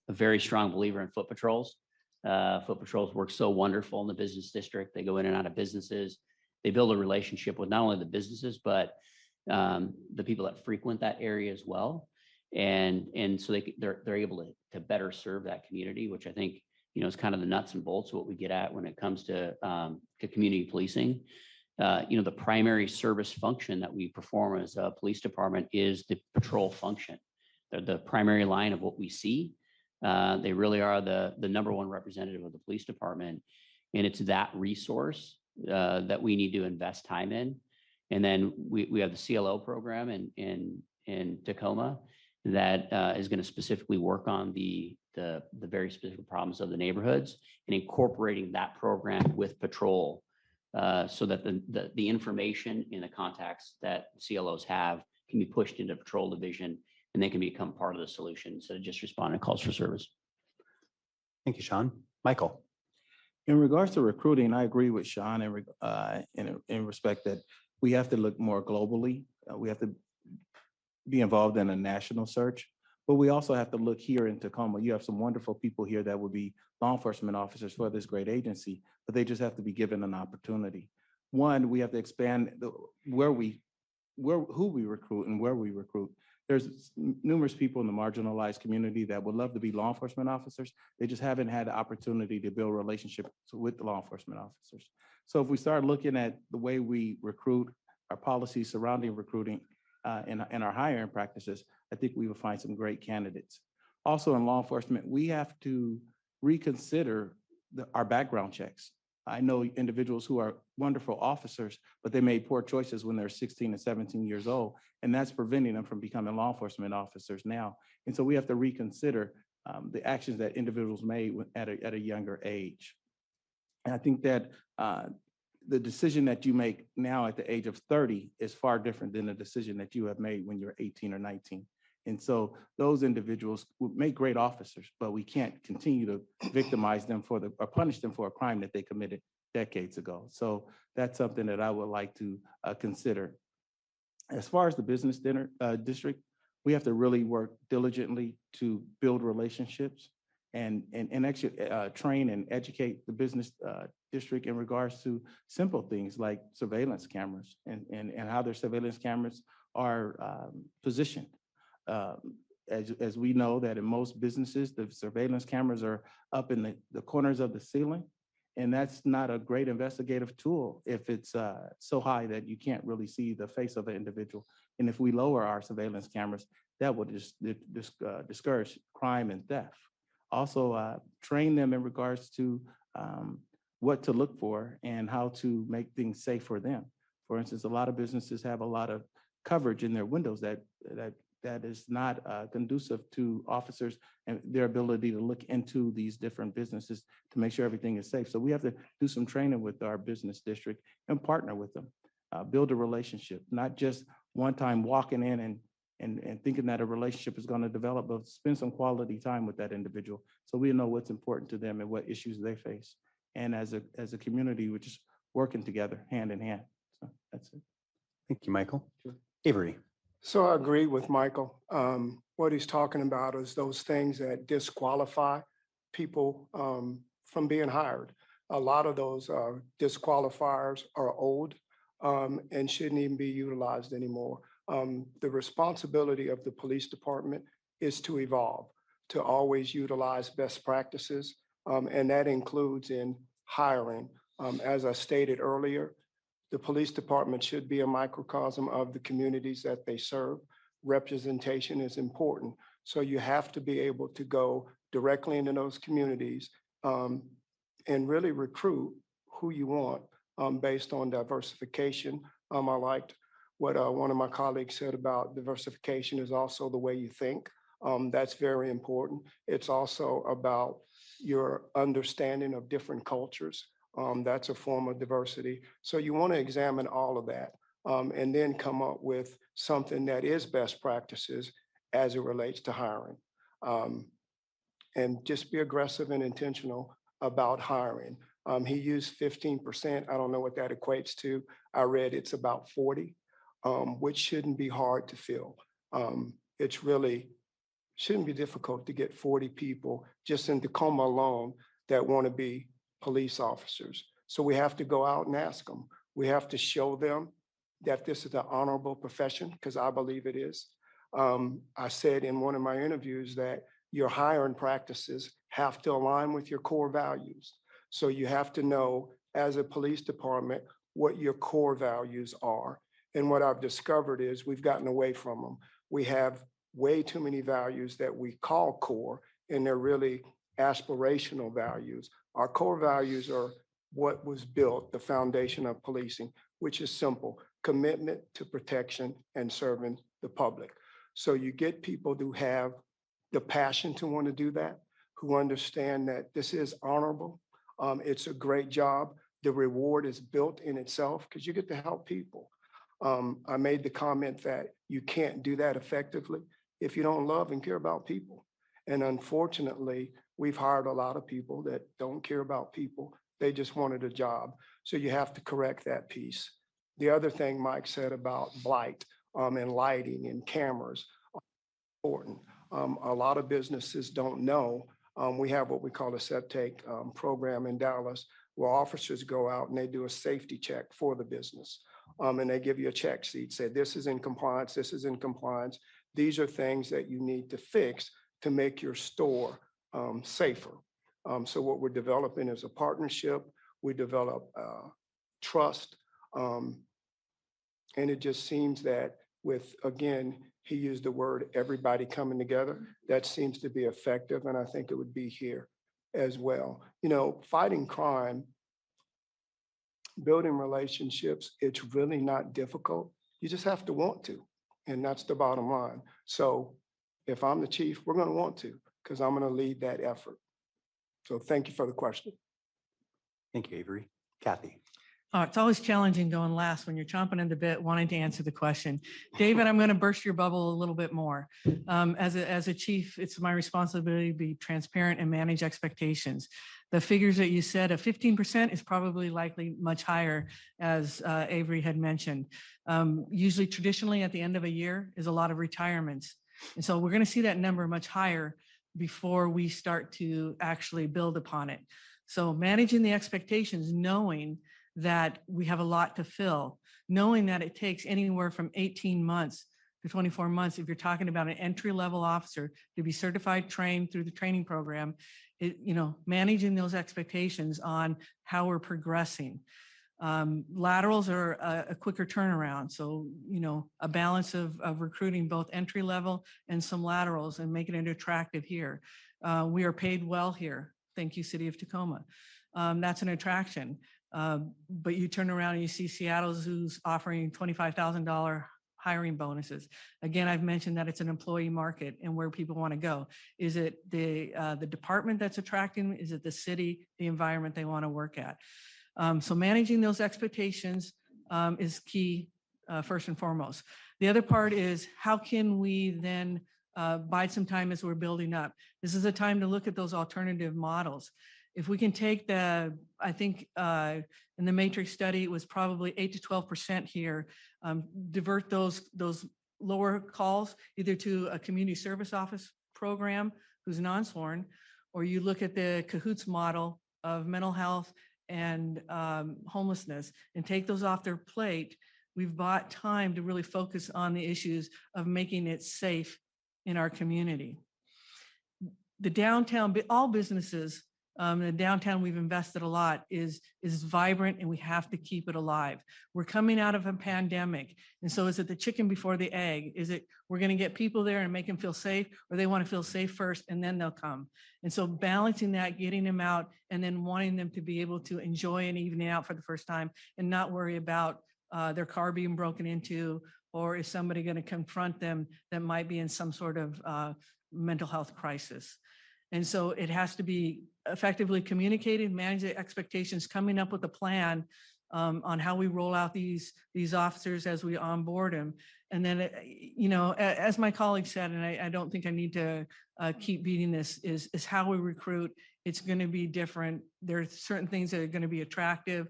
very strong believer in foot patrols. Foot patrols work so wonderful in the business district. They go in and out of businesses. They build a relationship with not only the businesses, but the people that frequent that area as well. And so they're able to better serve that community, which I think, is kind of the nuts and bolts of what we get at when it comes to community policing. The primary service function that we perform as a police department is the patrol function. They're the primary line of what we see. They really are the number one representative of the police department. And it's that resource that we need to invest time in. And then we have the CLO program in Tacoma that is going to specifically work on the very specific problems of the neighborhoods and incorporating that program with patrol so that the information and the contacts that CLOs have can be pushed into patrol division and they can become part of the solution instead of just responding to calls for service. Thank you, Sean. Michael. In regards to recruiting, I agree with Sean in respect that we have to look more globally. We have to be involved in a national search, but we also have to look here in Tacoma. You have some wonderful people here that would be law enforcement officers for this great agency, but they just have to be given an opportunity. One, we have to expand who we recruit and where we recruit. There's numerous people in the marginalized community that would love to be law enforcement officers. They just haven't had the opportunity to build relationships with the law enforcement officers. So if we start looking at the way we recruit, our policies surrounding recruiting and our hiring practices, I think we will find some great candidates. Also in law enforcement, we have to reconsider our background checks. I know individuals who are wonderful officers, but they made poor choices when they're 16 and 17 years old, and that's preventing them from becoming law enforcement officers now. And so we have to reconsider the actions that individuals made at a younger age. And I think that the decision that you make now at the age of 30 is far different than the decision that you have made when you're 18 or 19. And so those individuals would make great officers, but we can't continue to victimize them or punish them for a crime that they committed decades ago. So that's something that I would like to consider. As far as the business district, we have to really work diligently to build relationships and actually train and educate the business district in regards to simple things like surveillance cameras and how their surveillance cameras are positioned. As we know that in most businesses, the surveillance cameras are up in the corners of the ceiling, and that's not a great investigative tool if it's so high that you can't really see the face of an individual. And if we lower our surveillance cameras, that would just discourage crime and theft. Also, train them in regards to what to look for and how to make things safe for them. For instance, a lot of businesses have a lot of coverage in their windows that is not conducive to officers and their ability to look into these different businesses to make sure everything is safe. So we have to do some training with our business district and partner with them, build a relationship, not just one time walking in and thinking that a relationship is going to develop, but spend some quality time with that individual so we know what's important to them and what issues they face. And as a community, we're just working together hand in hand. So that's it. Thank you, Michael. Avery. So I agree with Michael. What he's talking about is those things that disqualify people from being hired. A lot of those disqualifiers are old and shouldn't even be utilized anymore. The responsibility of the police department is to evolve, to always utilize best practices, and that includes in hiring. As I stated earlier, the police department should be a microcosm of the communities that they serve. Representation is important. So you have to be able to go directly into those communities and really recruit who you want based on diversification. I liked what one of my colleagues said about diversification is also the way you think. That's very important. It's also about your understanding of different cultures. That's a form of diversity. So you want to examine all of that. and then come up with something that is best practices as it relates to hiring. And just be aggressive and intentional about hiring. He used 15%. I don't know what that equates to. I read it's about 40, which shouldn't be hard to fill. It's really shouldn't be difficult to get 40 people just in Tacoma alone that want to be police officers. So we have to go out and ask them. We have to show them that this is an honorable profession, because I believe it is. I said in one of my interviews that your hiring practices have to align with your core values. So you have to know as a police department what your core values are. And what I've discovered is we've gotten away from them. We have way too many values that we call core, and they're really aspirational values. Our core values are what was built, the foundation of policing, which is simple: commitment to protection and serving the public. So you get people who have the passion to want to do that, who understand that this is honorable. It's a great job. The reward is built in itself because you get to help people. I made the comment that you can't do that effectively if you don't love and care about people. And unfortunately, we've hired a lot of people that don't care about people. They just wanted a job. So you have to correct that piece. The other thing Mike said about blight and lighting and cameras, important. A lot of businesses don't know. We have what we call a SEPTAKE program in Dallas, where officers go out and they do a safety check for the business. And they give you a check sheet, say this is in compliance, this is in compliance. These are things that you need to fix to make your store safer. So what we're developing is a partnership. We develop trust. And it just seems that with, again, he used the word everybody coming together, that seems to be effective. And I think it would be here as well. You know, fighting crime, building relationships, it's really not difficult. You just have to want to. And that's the bottom line. So if I'm the chief, we're going to want to, because I'm going to lead that effort. So thank you for the question. Thank you, Avery. Kathy. It's always challenging going last when you're chomping at the bit, wanting to answer the question. David, I'm going to burst your bubble a little bit more. As a chief, it's my responsibility to be transparent and manage expectations. The figures that you said, a 15% is probably likely much higher, as Avery had mentioned. Usually, traditionally, at the end of a year is a lot of retirements. And so we're going to see that number much higher before we start to actually build upon it. So managing the expectations, knowing that we have a lot to fill, knowing that it takes anywhere from 18 months to 24 months, if you're talking about an entry-level officer to be certified, trained through the training program, managing those expectations on how we're progressing. Laterals are a quicker turnaround. So, a balance of recruiting both entry level and some laterals and making it attractive here. We are paid well here. Thank you, City of Tacoma. That's an attraction. But you turn around and you see Seattle's who's offering $25,000 hiring bonuses. Again, I've mentioned that it's an employee market and where people want to go. Is it the department that's attracting? Is it the city, the environment they want to work at? So managing those expectations is key, first and foremost. The other part is how can we then bide some time as we're building up? This is a time to look at those alternative models. If we can take I think in the Matrix study, it was probably 8 to 12% here, divert those lower calls either to a community service office program who's non-sworn, or you look at the CAHOOTS model of mental health and homelessness and take those off their plate. We've bought time to really focus on the issues of making it safe in our community. The downtown, all businesses, the downtown we've invested a lot is vibrant, and we have to keep it alive. We're coming out of a pandemic. And so is it the chicken before the egg? Is it we're going to get people there and make them feel safe, or they want to feel safe first and then they'll come? And so balancing that, getting them out, and then wanting them to be able to enjoy an evening out for the first time and not worry about their car being broken into, or is somebody going to confront them that might be in some sort of mental health crisis. And so it has to be effectively communicated, manage the expectations, coming up with a plan on how we roll out these officers as we onboard them. And then, as my colleague said, and I don't think I need to keep beating this, is how we recruit. It's going to be different. There are certain things that are going to be attractive.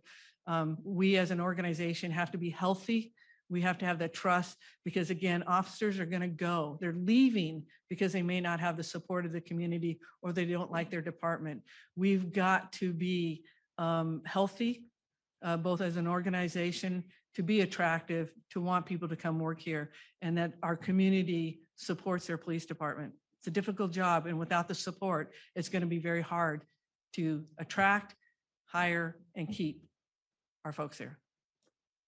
We as an organization have to be healthy. We have to have that trust because, again, officers are going to go. They're leaving because they may not have the support of the community or they don't like their department. We've got to be healthy, both as an organization, to be attractive, to want people to come work here, and that our community supports their police department. It's a difficult job, and without the support, it's going to be very hard to attract, hire, and keep our folks here.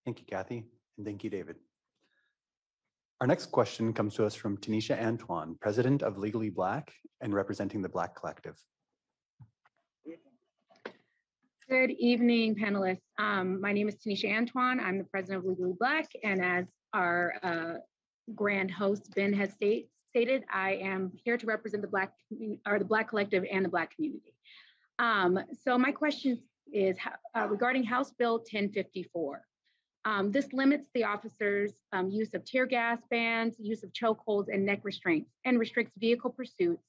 Thank you, Kathy, and thank you, David. Our next question comes to us from Tanisha Antoine, President of Legally Black and representing the Black Collective. Good evening, panelists. My name is Tanisha Antoine. I'm the president of Legally Black, and as our grand host Ben has stated, I am here to represent the Black Collective and the Black community. So my question is regarding House Bill 1054. This limits the officers' use of tear gas bans, use of chokeholds and neck restraints, and restricts vehicle pursuits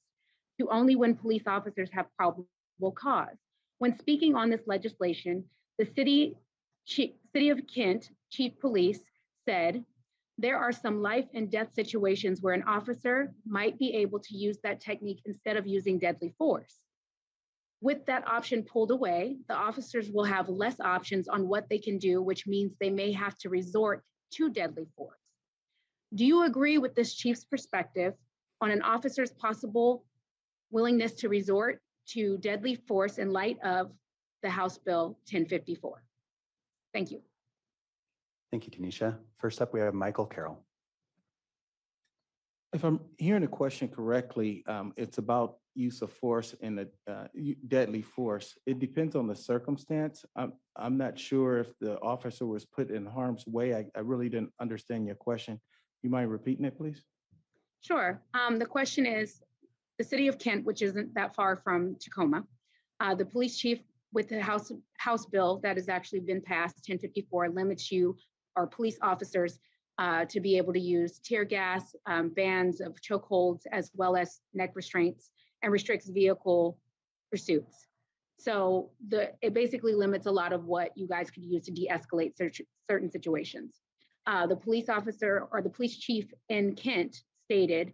to only when police officers have probable cause. When speaking on this legislation, the City of Kent Chief Police said, there are some life and death situations where an officer might be able to use that technique instead of using deadly force. With that option pulled away, the officers will have less options on what they can do, which means they may have to resort to deadly force. Do you agree with this chief's perspective on an officer's possible willingness to resort to deadly force in light of the House Bill 1054? Thank you. Thank you, Tanisha. First up, we have Michael Carroll. If I'm hearing the question correctly, it's about use of force and deadly force. It depends on the circumstance. I'm not sure if the officer was put in harm's way. I really didn't understand your question. You mind repeating it, please? Sure. The question is, the City of Kent, which isn't that far from Tacoma, the police chief with the House bill that has actually been passed, 1054, limits you or police officers to be able to use tear gas, bans of chokeholds, as well as neck restraints, and restricts vehicle pursuits. So it basically limits a lot of what you guys could use to de-escalate certain situations. The police officer or the police chief in Kent stated,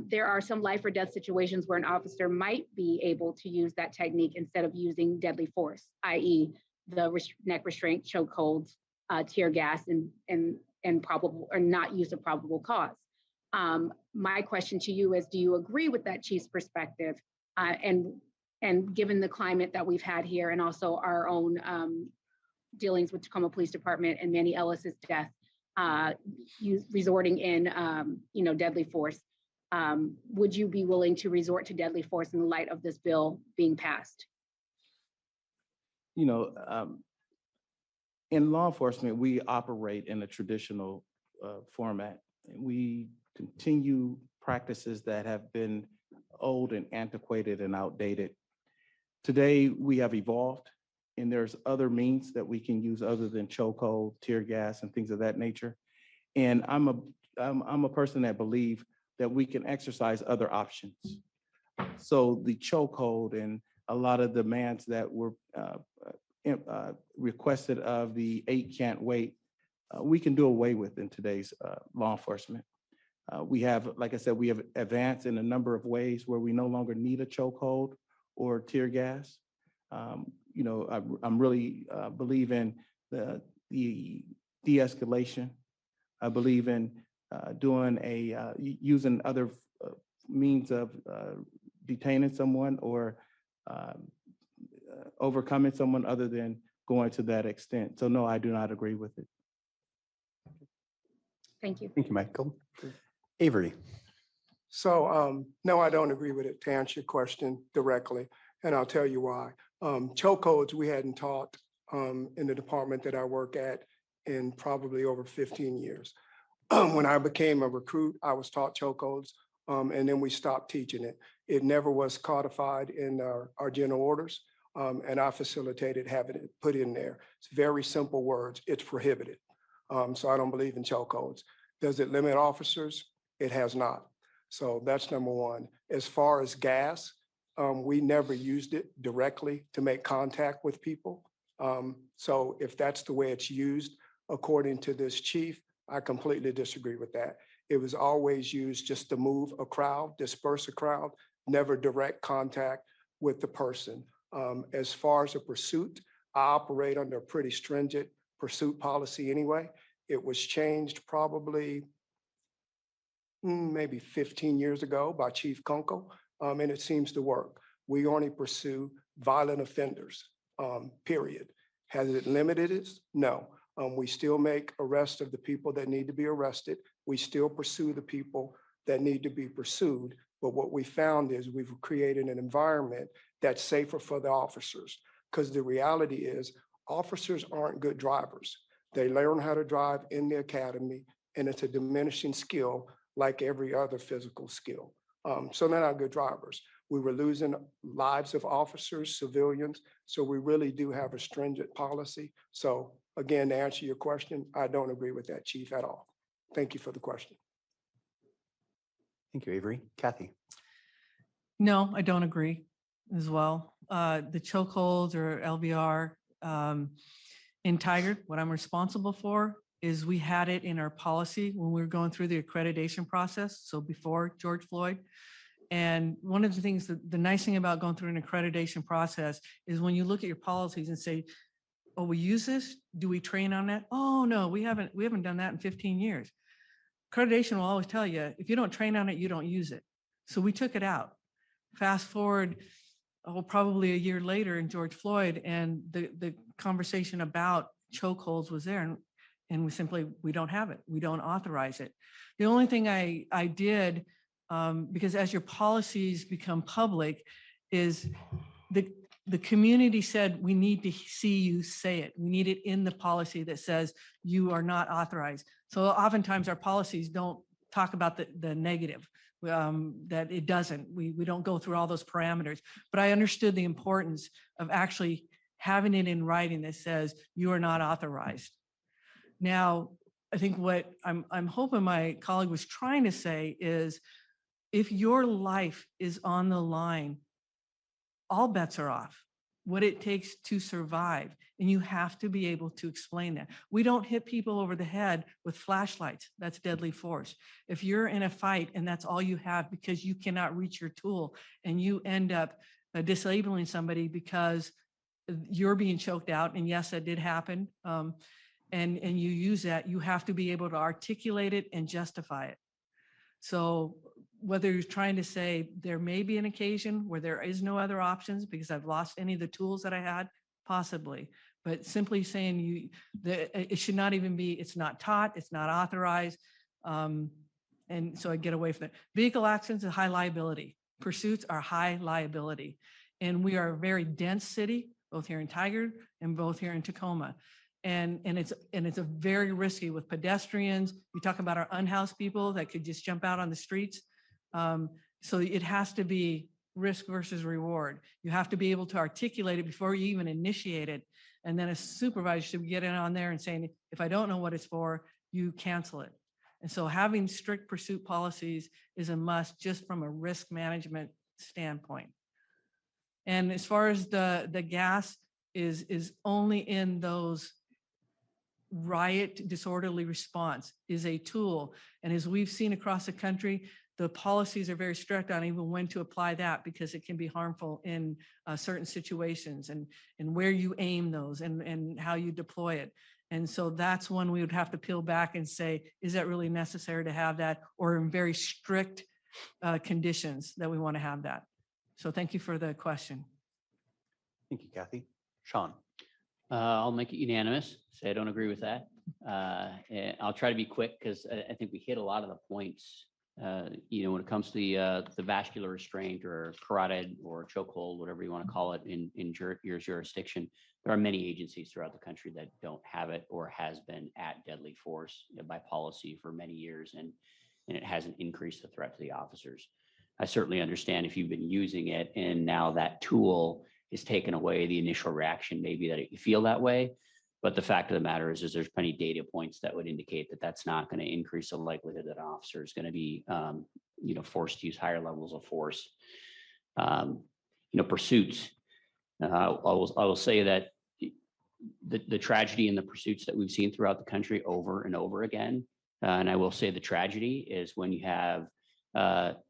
there are some life or death situations where an officer might be able to use that technique instead of using deadly force, i.e. the neck restraint, chokeholds, tear gas, and probable or not use of probable cause. My question to you is, do you agree with that chief's perspective? And given the climate that we've had here and also our own dealings with Tacoma Police Department and Manny Ellis's death, resorting in deadly force, would you be willing to resort to deadly force in the light of this bill being passed? In law enforcement, we operate in a traditional format. We continue practices that have been old and antiquated and outdated. Today, we have evolved, and there's other means that we can use other than chokehold, tear gas, and things of that nature. And I'm a person that believes that we can exercise other options. So the chokehold and a lot of demands that were requested of the 8 can't wait, we can do away with in today's law enforcement. We have, like I said, we have advanced in a number of ways where we no longer need a chokehold or tear gas. I'm really believe in the de-escalation. I believe in using other means of detaining someone or overcoming someone other than going to that extent. So no, I do not agree with it. Thank you. Thank you, Michael. Avery. So no, I don't agree with it, to answer your question directly, and I'll tell you why. Chokeholds we hadn't taught in the department that I work at in probably over 15 years. When I became a recruit, I was taught chokeholds, and then we stopped teaching it. It never was codified in our general orders. and I facilitated having it put in there. It's very simple words. It's prohibited. So I don't believe in chokeholds. Does it limit officers? It has not. So that's number one. As far as gas, we never used it directly to make contact with people. So if that's the way it's used, according to this chief, I completely disagree with that. It was always used just to move a crowd, disperse a crowd, never direct contact with the person. As far as a pursuit, I operate under a pretty stringent pursuit policy anyway. It was changed probably maybe 15 years ago by Chief Kunkel, and it seems to work. We only pursue violent offenders, period. Has it limited it? No. We still make arrests of the people that need to be arrested. We still pursue the people that need to be pursued. But what we found is we've created an environment that's safer for the officers, because the reality is officers aren't good drivers. They learn how to drive in the academy, and it's a diminishing skill like every other physical skill. So they're not good drivers. We were losing lives of officers, civilians. So we really do have a stringent policy. So again, to answer your question, I don't agree with that, Chief, at all. Thank you for the question. Thank you, Avery. Kathy. No, I don't agree as well. The chokeholds or LBR in Tiger, what I'm responsible for is we had it in our policy when we were going through the accreditation process. So before George Floyd. And one of the things that the nice thing about going through an accreditation process is when you look at your policies and say, oh, we use this? Do we train on that? Oh, no, we haven't done that in 15 years. Accreditation will always tell you, if you don't train on it, you don't use it. So we took it out. Fast forward, probably a year later in George Floyd, and the conversation about chokeholds was there. And we don't have it. We don't authorize it. The only thing I did, because as your policies become public, is the community said, we need to see you say it. We need it in the policy that says you are not authorized. So oftentimes our policies don't talk about the negative, that it doesn't. We don't go through all those parameters. But I understood the importance of actually having it in writing that says you are not authorized. Now, I think what I'm hoping my colleague was trying to say is, if your life is on the line, all bets are off. What it takes to survive, and you have to be able to explain that. We don't hit people over the head with flashlights. That's deadly force. If you're in a fight and that's all you have because you cannot reach your tool, and you end up disabling somebody because you're being choked out, and yes, that did happen, and you use that, you have to be able to articulate it and justify it. So whether you're trying to say there may be an occasion where there is no other options because I've lost any of the tools that I had, possibly, but simply saying it should not even be, it's not taught, it's not authorized. And so I get away from it. Vehicle accidents are high liability. Pursuits are high liability. And we are a very dense city, both here in Tigard and both here in Tacoma. And it's a very risky with pedestrians. You talk about our unhoused people that could just jump out on the streets. So it has to be risk versus reward. You have to be able to articulate it before you even initiate it. And then a supervisor should get in on there and saying, if I don't know what it's for, you cancel it. And so having strict pursuit policies is a must just from a risk management standpoint. And as far as the gas is only in those riot disorderly response is a tool. And as we've seen across the country, the policies are very strict on even when to apply that because it can be harmful in certain situations and where you aim those and how you deploy it. And so that's one we would have to peel back and say, is that really necessary to have that, or in very strict conditions that we want to have that? So thank you for the question. Thank you, Kathy. Sean. I'll make it unanimous. Say I don't agree with that. And I'll try to be quick because I think we hit a lot of the points. When it comes to the vascular restraint or carotid or chokehold, whatever you want to call it in your jurisdiction, there are many agencies throughout the country that don't have it or has been at deadly force by policy for many years, and it hasn't increased the threat to the officers. I certainly understand if you've been using it and now that tool is taken away the initial reaction, maybe that you feel that way. But the fact of the matter is there's plenty of data points that would indicate that that's not going to increase the likelihood that an officer is going to be, forced to use higher levels of force. Pursuits. I will say that the tragedy in the pursuits that we've seen throughout the country over and over again, and I will say the tragedy is when you have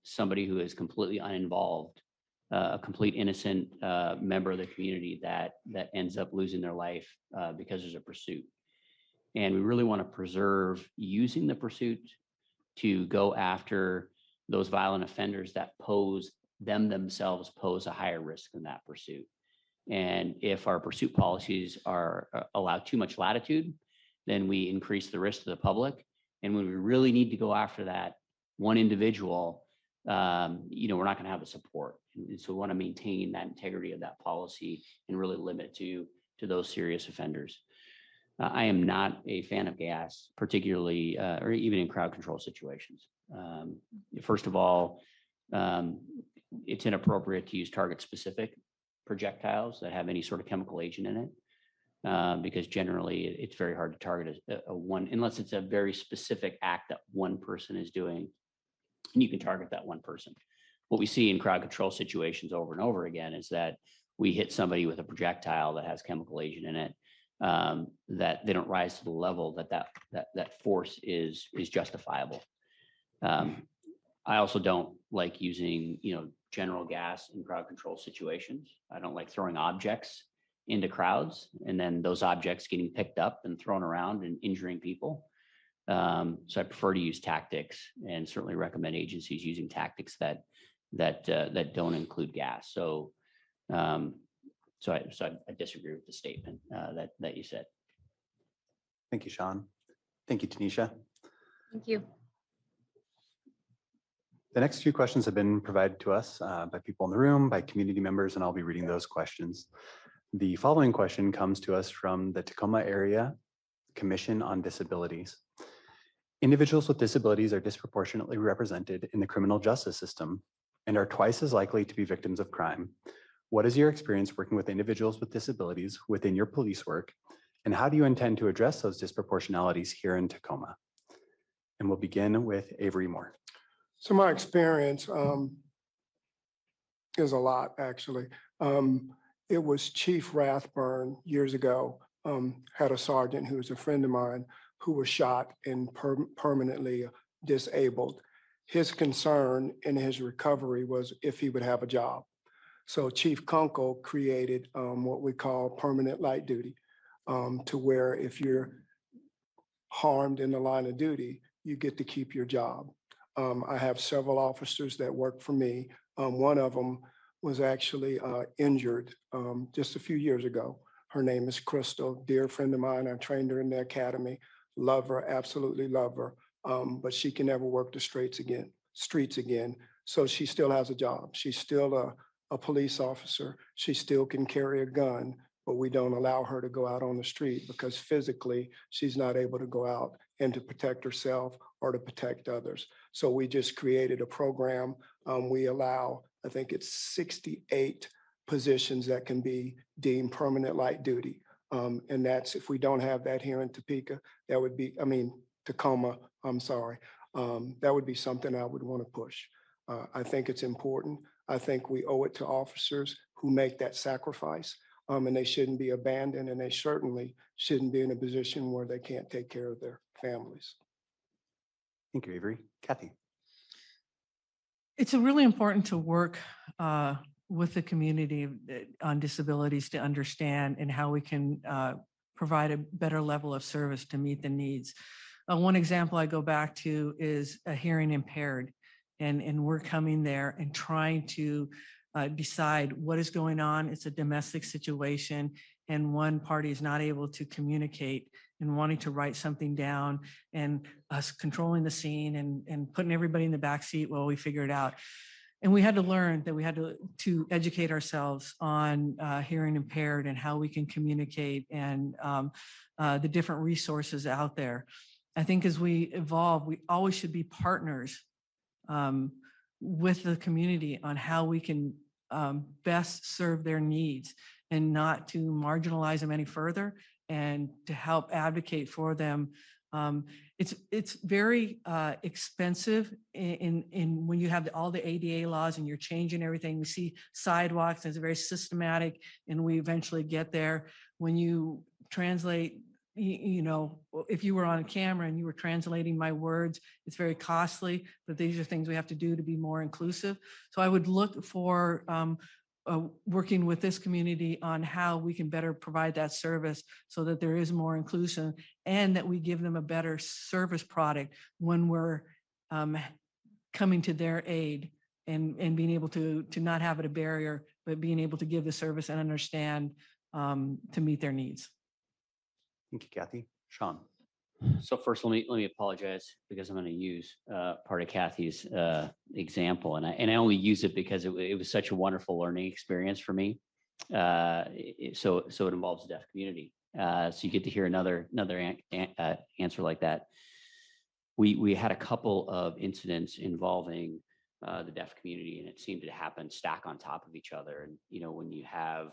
somebody who is completely uninvolved, a complete innocent member of the community that ends up losing their life because there's a pursuit. And we really want to preserve using the pursuit to go after those violent offenders that themselves pose a higher risk than that pursuit. And if our pursuit policies are allow too much latitude, then we increase the risk to the public. And when we really need to go after that one individual, we're not going to have the support. And so we want to maintain that integrity of that policy and really limit to those serious offenders. I am not a fan of gas, particularly or even in crowd control situations. First of all, it's inappropriate to use target-specific projectiles that have any sort of chemical agent in it, because generally it's very hard to target a one, unless it's a very specific act that one person is doing, and you can target that one person. What we see in crowd control situations over and over again is that we hit somebody with a projectile that has chemical agent in it, that they don't rise to the level that force is justifiable. I also don't like using, general gas in crowd control situations. I don't like throwing objects into crowds and then those objects getting picked up and thrown around and injuring people. So I prefer to use tactics, and certainly recommend agencies using tactics that don't include gas. So I disagree with the statement that you said. Thank you, Sean. Thank you, Tanisha. Thank you. The next few questions have been provided to us by people in the room, by community members, and I'll be reading those questions. The following question comes to us from the Tacoma Area Commission on Disabilities. Individuals with disabilities are disproportionately represented in the criminal justice system and are twice as likely to be victims of crime. What is your experience working with individuals with disabilities within your police work, and how do you intend to address those disproportionalities here in Tacoma? And we'll begin with Avery Moore. So my experience is a lot, actually. It was Chief Rathburn years ago, had a sergeant who was a friend of mine who was shot and permanently disabled. His concern in his recovery was if he would have a job. So Chief Kunkel created what we call permanent light duty, to where if you're harmed in the line of duty, you get to keep your job. I have several officers that work for me. One of them was actually injured just a few years ago. Her name is Crystal, dear friend of mine. I trained her in the academy. Love her, absolutely love her. But she can never work the streets again. So she still has a job. She's still a police officer. She still can carry a gun, but we don't allow her to go out on the street because physically she's not able to go out and to protect herself or to protect others. So we just created a program. We allow, I think it's 68 positions that can be deemed permanent light duty. And that's, if we don't have that here in Topeka, that would be, Tacoma, I'm sorry. That would be something I would want to push. I think it's important. I think we owe it to officers who make that sacrifice, and they shouldn't be abandoned, and they certainly shouldn't be in a position where they can't take care of their families. Thank you, Avery. Kathy. It's really important to work with the community on disabilities to understand and how we can provide a better level of service to meet the needs. One example I go back to is a hearing impaired, and we're coming there and trying to decide what is going on. It's a domestic situation, and one party is not able to communicate and wanting to write something down, and us controlling the scene and putting everybody in the back seat while we figure it out. And we had to learn that we had to educate ourselves on hearing impaired and how we can communicate and the different resources out there. I think as we evolve, we always should be partners with the community on how we can best serve their needs and not to marginalize them any further and to help advocate for them. It's very expensive in when you have all the ADA laws and you're changing everything. We see sidewalks, and it's very systematic, and we eventually get there. When you translate, you know, if you were on camera and you were translating my words, it's very costly, but these are things we have to do to be more inclusive. So I would look for working with this community on how we can better provide that service so that there is more inclusion and that we give them a better service product when we're coming to their aid and being able to not have it a barrier, but being able to give the service and understand to meet their needs. Thank you, Kathy. Sean. So first, let me apologize because I'm going to use part of Kathy's example, and I only use it because it was such a wonderful learning experience for me. So it involves the deaf community. So you get to hear another answer like that. We had a couple of incidents involving the deaf community, and it seemed to happen stack on top of each other. And you know, when you have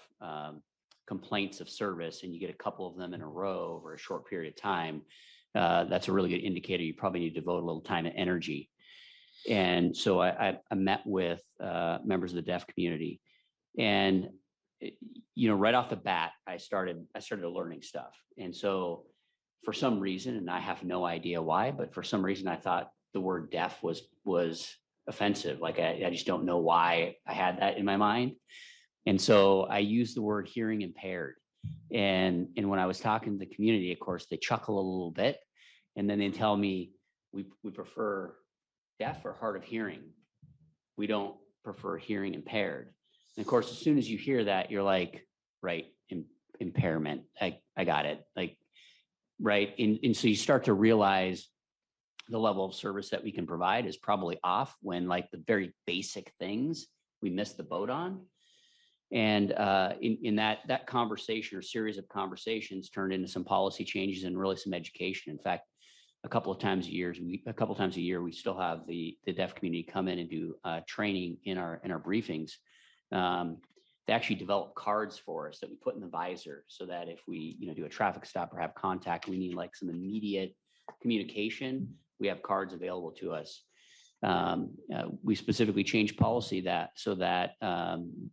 complaints of service and you get a couple of them in a row over a short period of time, that's a really good indicator. You probably need to devote a little time and energy. And so I met with members of the deaf community, and you know, right off the bat, I started learning stuff. And so for some reason, and I have no idea why, but for some reason I thought the word deaf was offensive. Like I just don't know why I had that in my mind. And so I used the word hearing impaired. And when I was talking to the community, of course, they chuckle a little bit. And then they tell me, we prefer deaf or hard of hearing. We don't prefer hearing impaired. And of course, as soon as you hear that, you're like, right, impairment. I got it. Like, right. And so you start to realize the level of service that we can provide is probably off when like the very basic things we missed the boat on. And in that conversation or series of conversations turned into some policy changes and really some education. In fact, a couple of times a year, we still have the deaf community come in and do training in our briefings. They actually develop cards for us that we put in the visor so that if we do a traffic stop or have contact, we need like some immediate communication. We have cards available to us. We specifically changed policy so that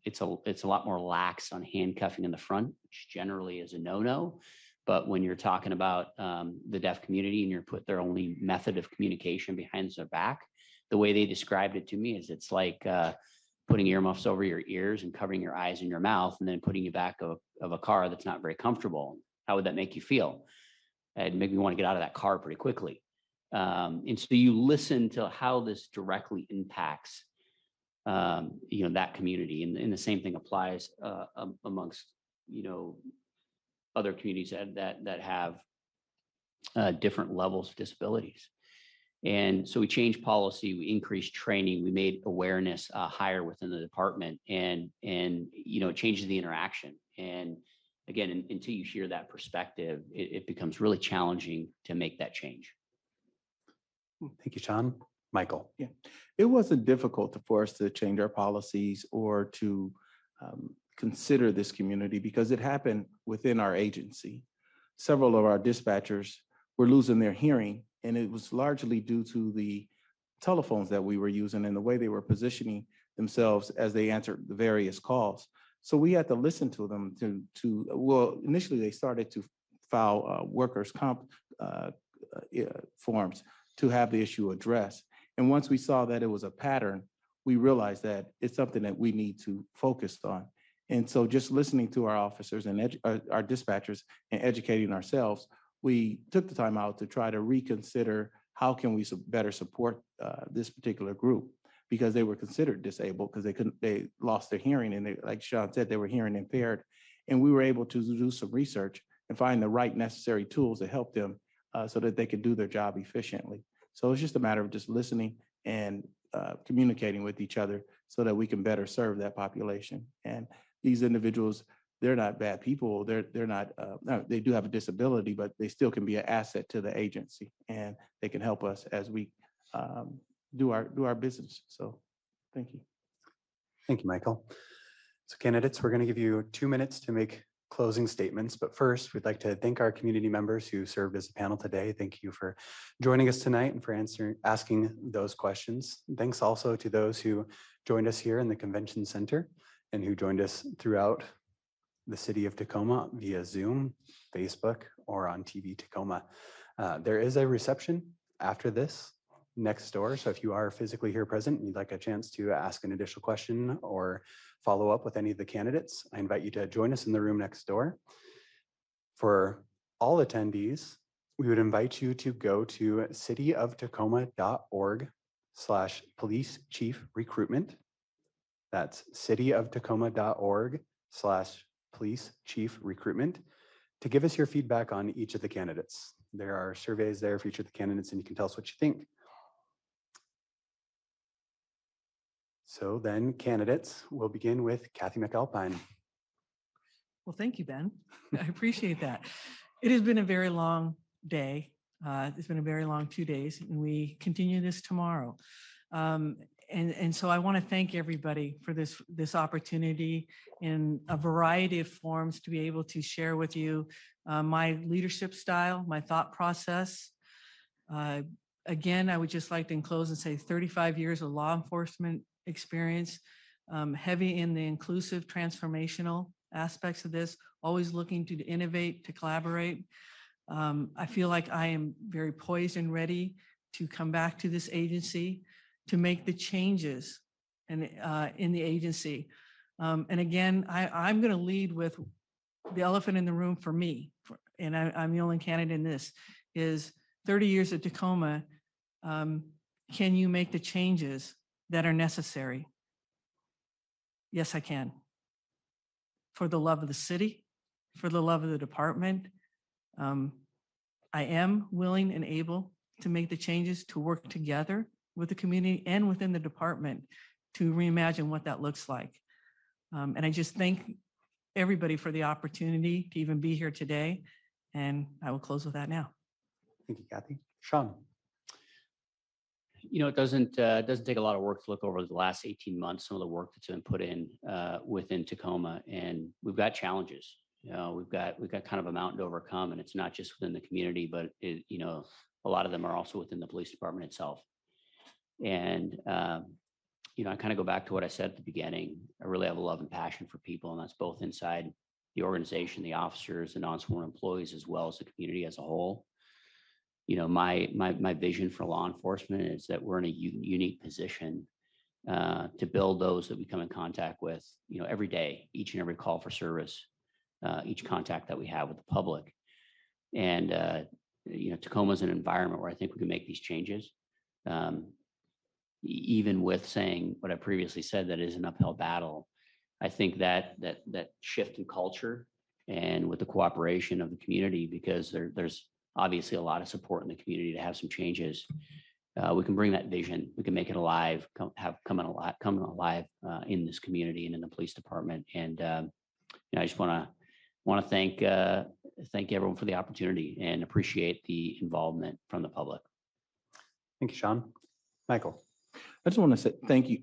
it's a lot more lax on handcuffing in the front, which generally is a no-no. But when you're talking about the deaf community and you're put their only method of communication behind their back, the way they described it to me is it's like putting earmuffs over your ears and covering your eyes and your mouth and then putting you back of a car that's not very comfortable. How would that make you feel? It'd make me want to get out of that car pretty quickly. And so you listen to how this directly impacts, that community, and the same thing applies amongst, other communities that have different levels of disabilities. And so we changed policy, we increased training, we made awareness higher within the department, and it changes the interaction. And again, until you hear that perspective, it becomes really challenging to make that change. Thank you, Sean. Michael. Yeah, it wasn't difficult for us to change our policies or to consider this community because it happened within our agency. Several of our dispatchers were losing their hearing, and it was largely due to the telephones that we were using and the way they were positioning themselves as they answered the various calls. So we had to listen to them well, initially they started to file workers' comp forms to have the issue addressed. And once we saw that it was a pattern, we realized that it's something that we need to focus on. And so just listening to our officers and our dispatchers and educating ourselves, we took the time out to try to reconsider how can we better support this particular group, because they were considered disabled because they lost their hearing, and like Sean said, they were hearing impaired. And we were able to do some research and find the right necessary tools to help them so that they could do their job efficiently. So it's just a matter of just listening and communicating with each other so that we can better serve that population. And these individuals, they're not bad people. They're not, they do have a disability, but they still can be an asset to the agency, and they can help us as we do our business. So thank you. Thank you, Michael. So candidates, we're going to give you 2 minutes to make closing statements. But first, we'd like to thank our community members who served as a panel today. Thank you for joining us tonight and for asking those questions. Thanks also to those who joined us here in the Convention Center and who joined us throughout the city of Tacoma via Zoom, Facebook, or on TV Tacoma. There is a reception after this next door. So if you are physically here present and you'd like a chance to ask an additional question or follow up with any of the candidates, I invite you to join us in the room next door. For all attendees, we would invite you to go to cityoftacoma.org/police chief recruitment. That's cityoftacoma.org/police chief recruitment to give us your feedback on each of the candidates. There are surveys there for each of the candidates and you can tell us what you think. So then candidates, we'll begin with Kathy McAlpine. Well, thank you, Ben. I appreciate that. It has been a very long day. It's been a very long 2 days, and we continue this tomorrow. And so I want to thank everybody for this opportunity in a variety of forms to be able to share with you my leadership style, my thought process. Again, I would just like to close and say 35 years of law enforcement experience, heavy in the inclusive transformational aspects of this, always looking to innovate, to collaborate. I feel like I am very poised and ready to come back to this agency to make the changes in the agency. And again, I'm going to lead with the elephant in the room for me, and I'm the only candidate in this, is 30 years at Tacoma. Can you make the changes that are necessary? Yes, I can. For the love of the city, for the love of the department, I am willing and able to make the changes to work together with the community and within the department to reimagine what that looks like. And I just thank everybody for the opportunity to even be here today. And I will close with that now. Thank you, Kathy. Sean. You know, it doesn't take a lot of work to look over the last 18 months, some of the work that's been put in within Tacoma, and we've got challenges. You know, we've got kind of a mountain to overcome, and it's not just within the community, but you know, a lot of them are also within the police department itself. And you know, I kind of go back to what I said at the beginning. I really have a love and passion for people, and that's both inside the organization, the officers, the non-sworn employees, as well as the community as a whole. You know, my vision for law enforcement is that we're in a unique position to build those that we come in contact with, you know, every day, each and every call for service, each contact that we have with the public. And, you know, Tacoma is an environment where I think we can make these changes. Even with saying what I previously said, that is an uphill battle. I think that shift in culture and with the cooperation of the community, because there's obviously a lot of support in the community to have some changes. We can bring that vision. We can make it alive, come alive in this community and in the police department. And you know, I just want to thank everyone for the opportunity and appreciate the involvement from the public. Thank you, Sean. Michael. I just want to say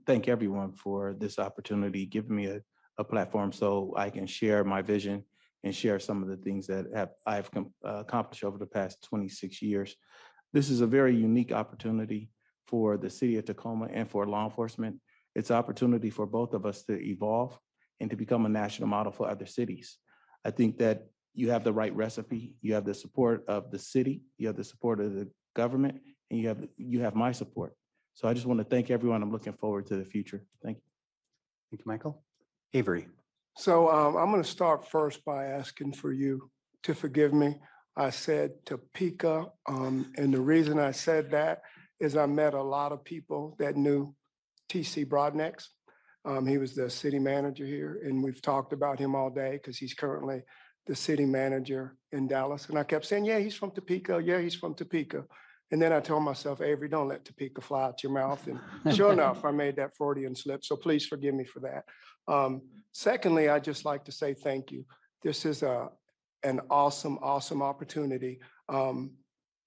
thank everyone for this opportunity, giving me a platform so I can share my vision and share some of the things that I've accomplished over the past 26 years. This is a very unique opportunity for the city of Tacoma and for law enforcement. It's an opportunity for both of us to evolve and to become a national model for other cities. I think that you have the right recipe. You have the support of the city, you have the support of the government, and you have my support. So I just want to thank everyone. I'm looking forward to the future. Thank you. Thank you, Michael. Avery. So I'm going to start first by asking for you to forgive me. I said Topeka, and the reason I said that is I met a lot of people that knew T.C. Broadnex. He was the city manager here, and we've talked about him all day because he's currently the city manager in Dallas. And I kept saying, yeah, he's from Topeka. Yeah, he's from Topeka. And then I told myself, Avery, don't let Topeka fly out your mouth. And sure enough, I made that Freudian slip. So please forgive me for that. Secondly, I'd just like to say thank you. This is an awesome, awesome opportunity.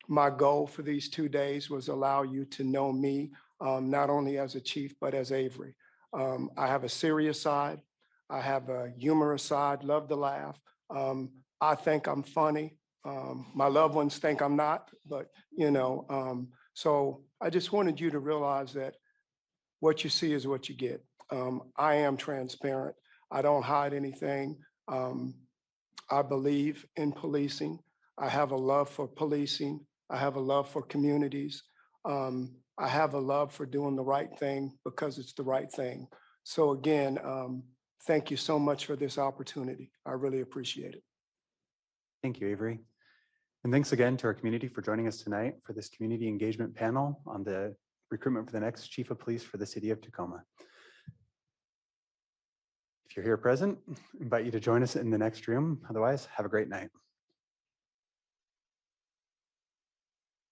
My goal for these 2 days was allow you to know me, not only as a chief, but as Avery. I have a serious side. I have a humorous side, love to laugh. I think I'm funny. My loved ones think I'm not, but so I just wanted you to realize that what you see is what you get. I am transparent. I don't hide anything. I believe in policing. I have a love for policing. I have a love for communities. I have a love for doing the right thing because it's the right thing. So again, thank you so much for this opportunity. I really appreciate it. Thank you, Avery. And thanks again to our community for joining us tonight for this community engagement panel on the recruitment for the next chief of police for the city of Tacoma. If you're here present, I invite you to join us in the next room. Otherwise, have a great night.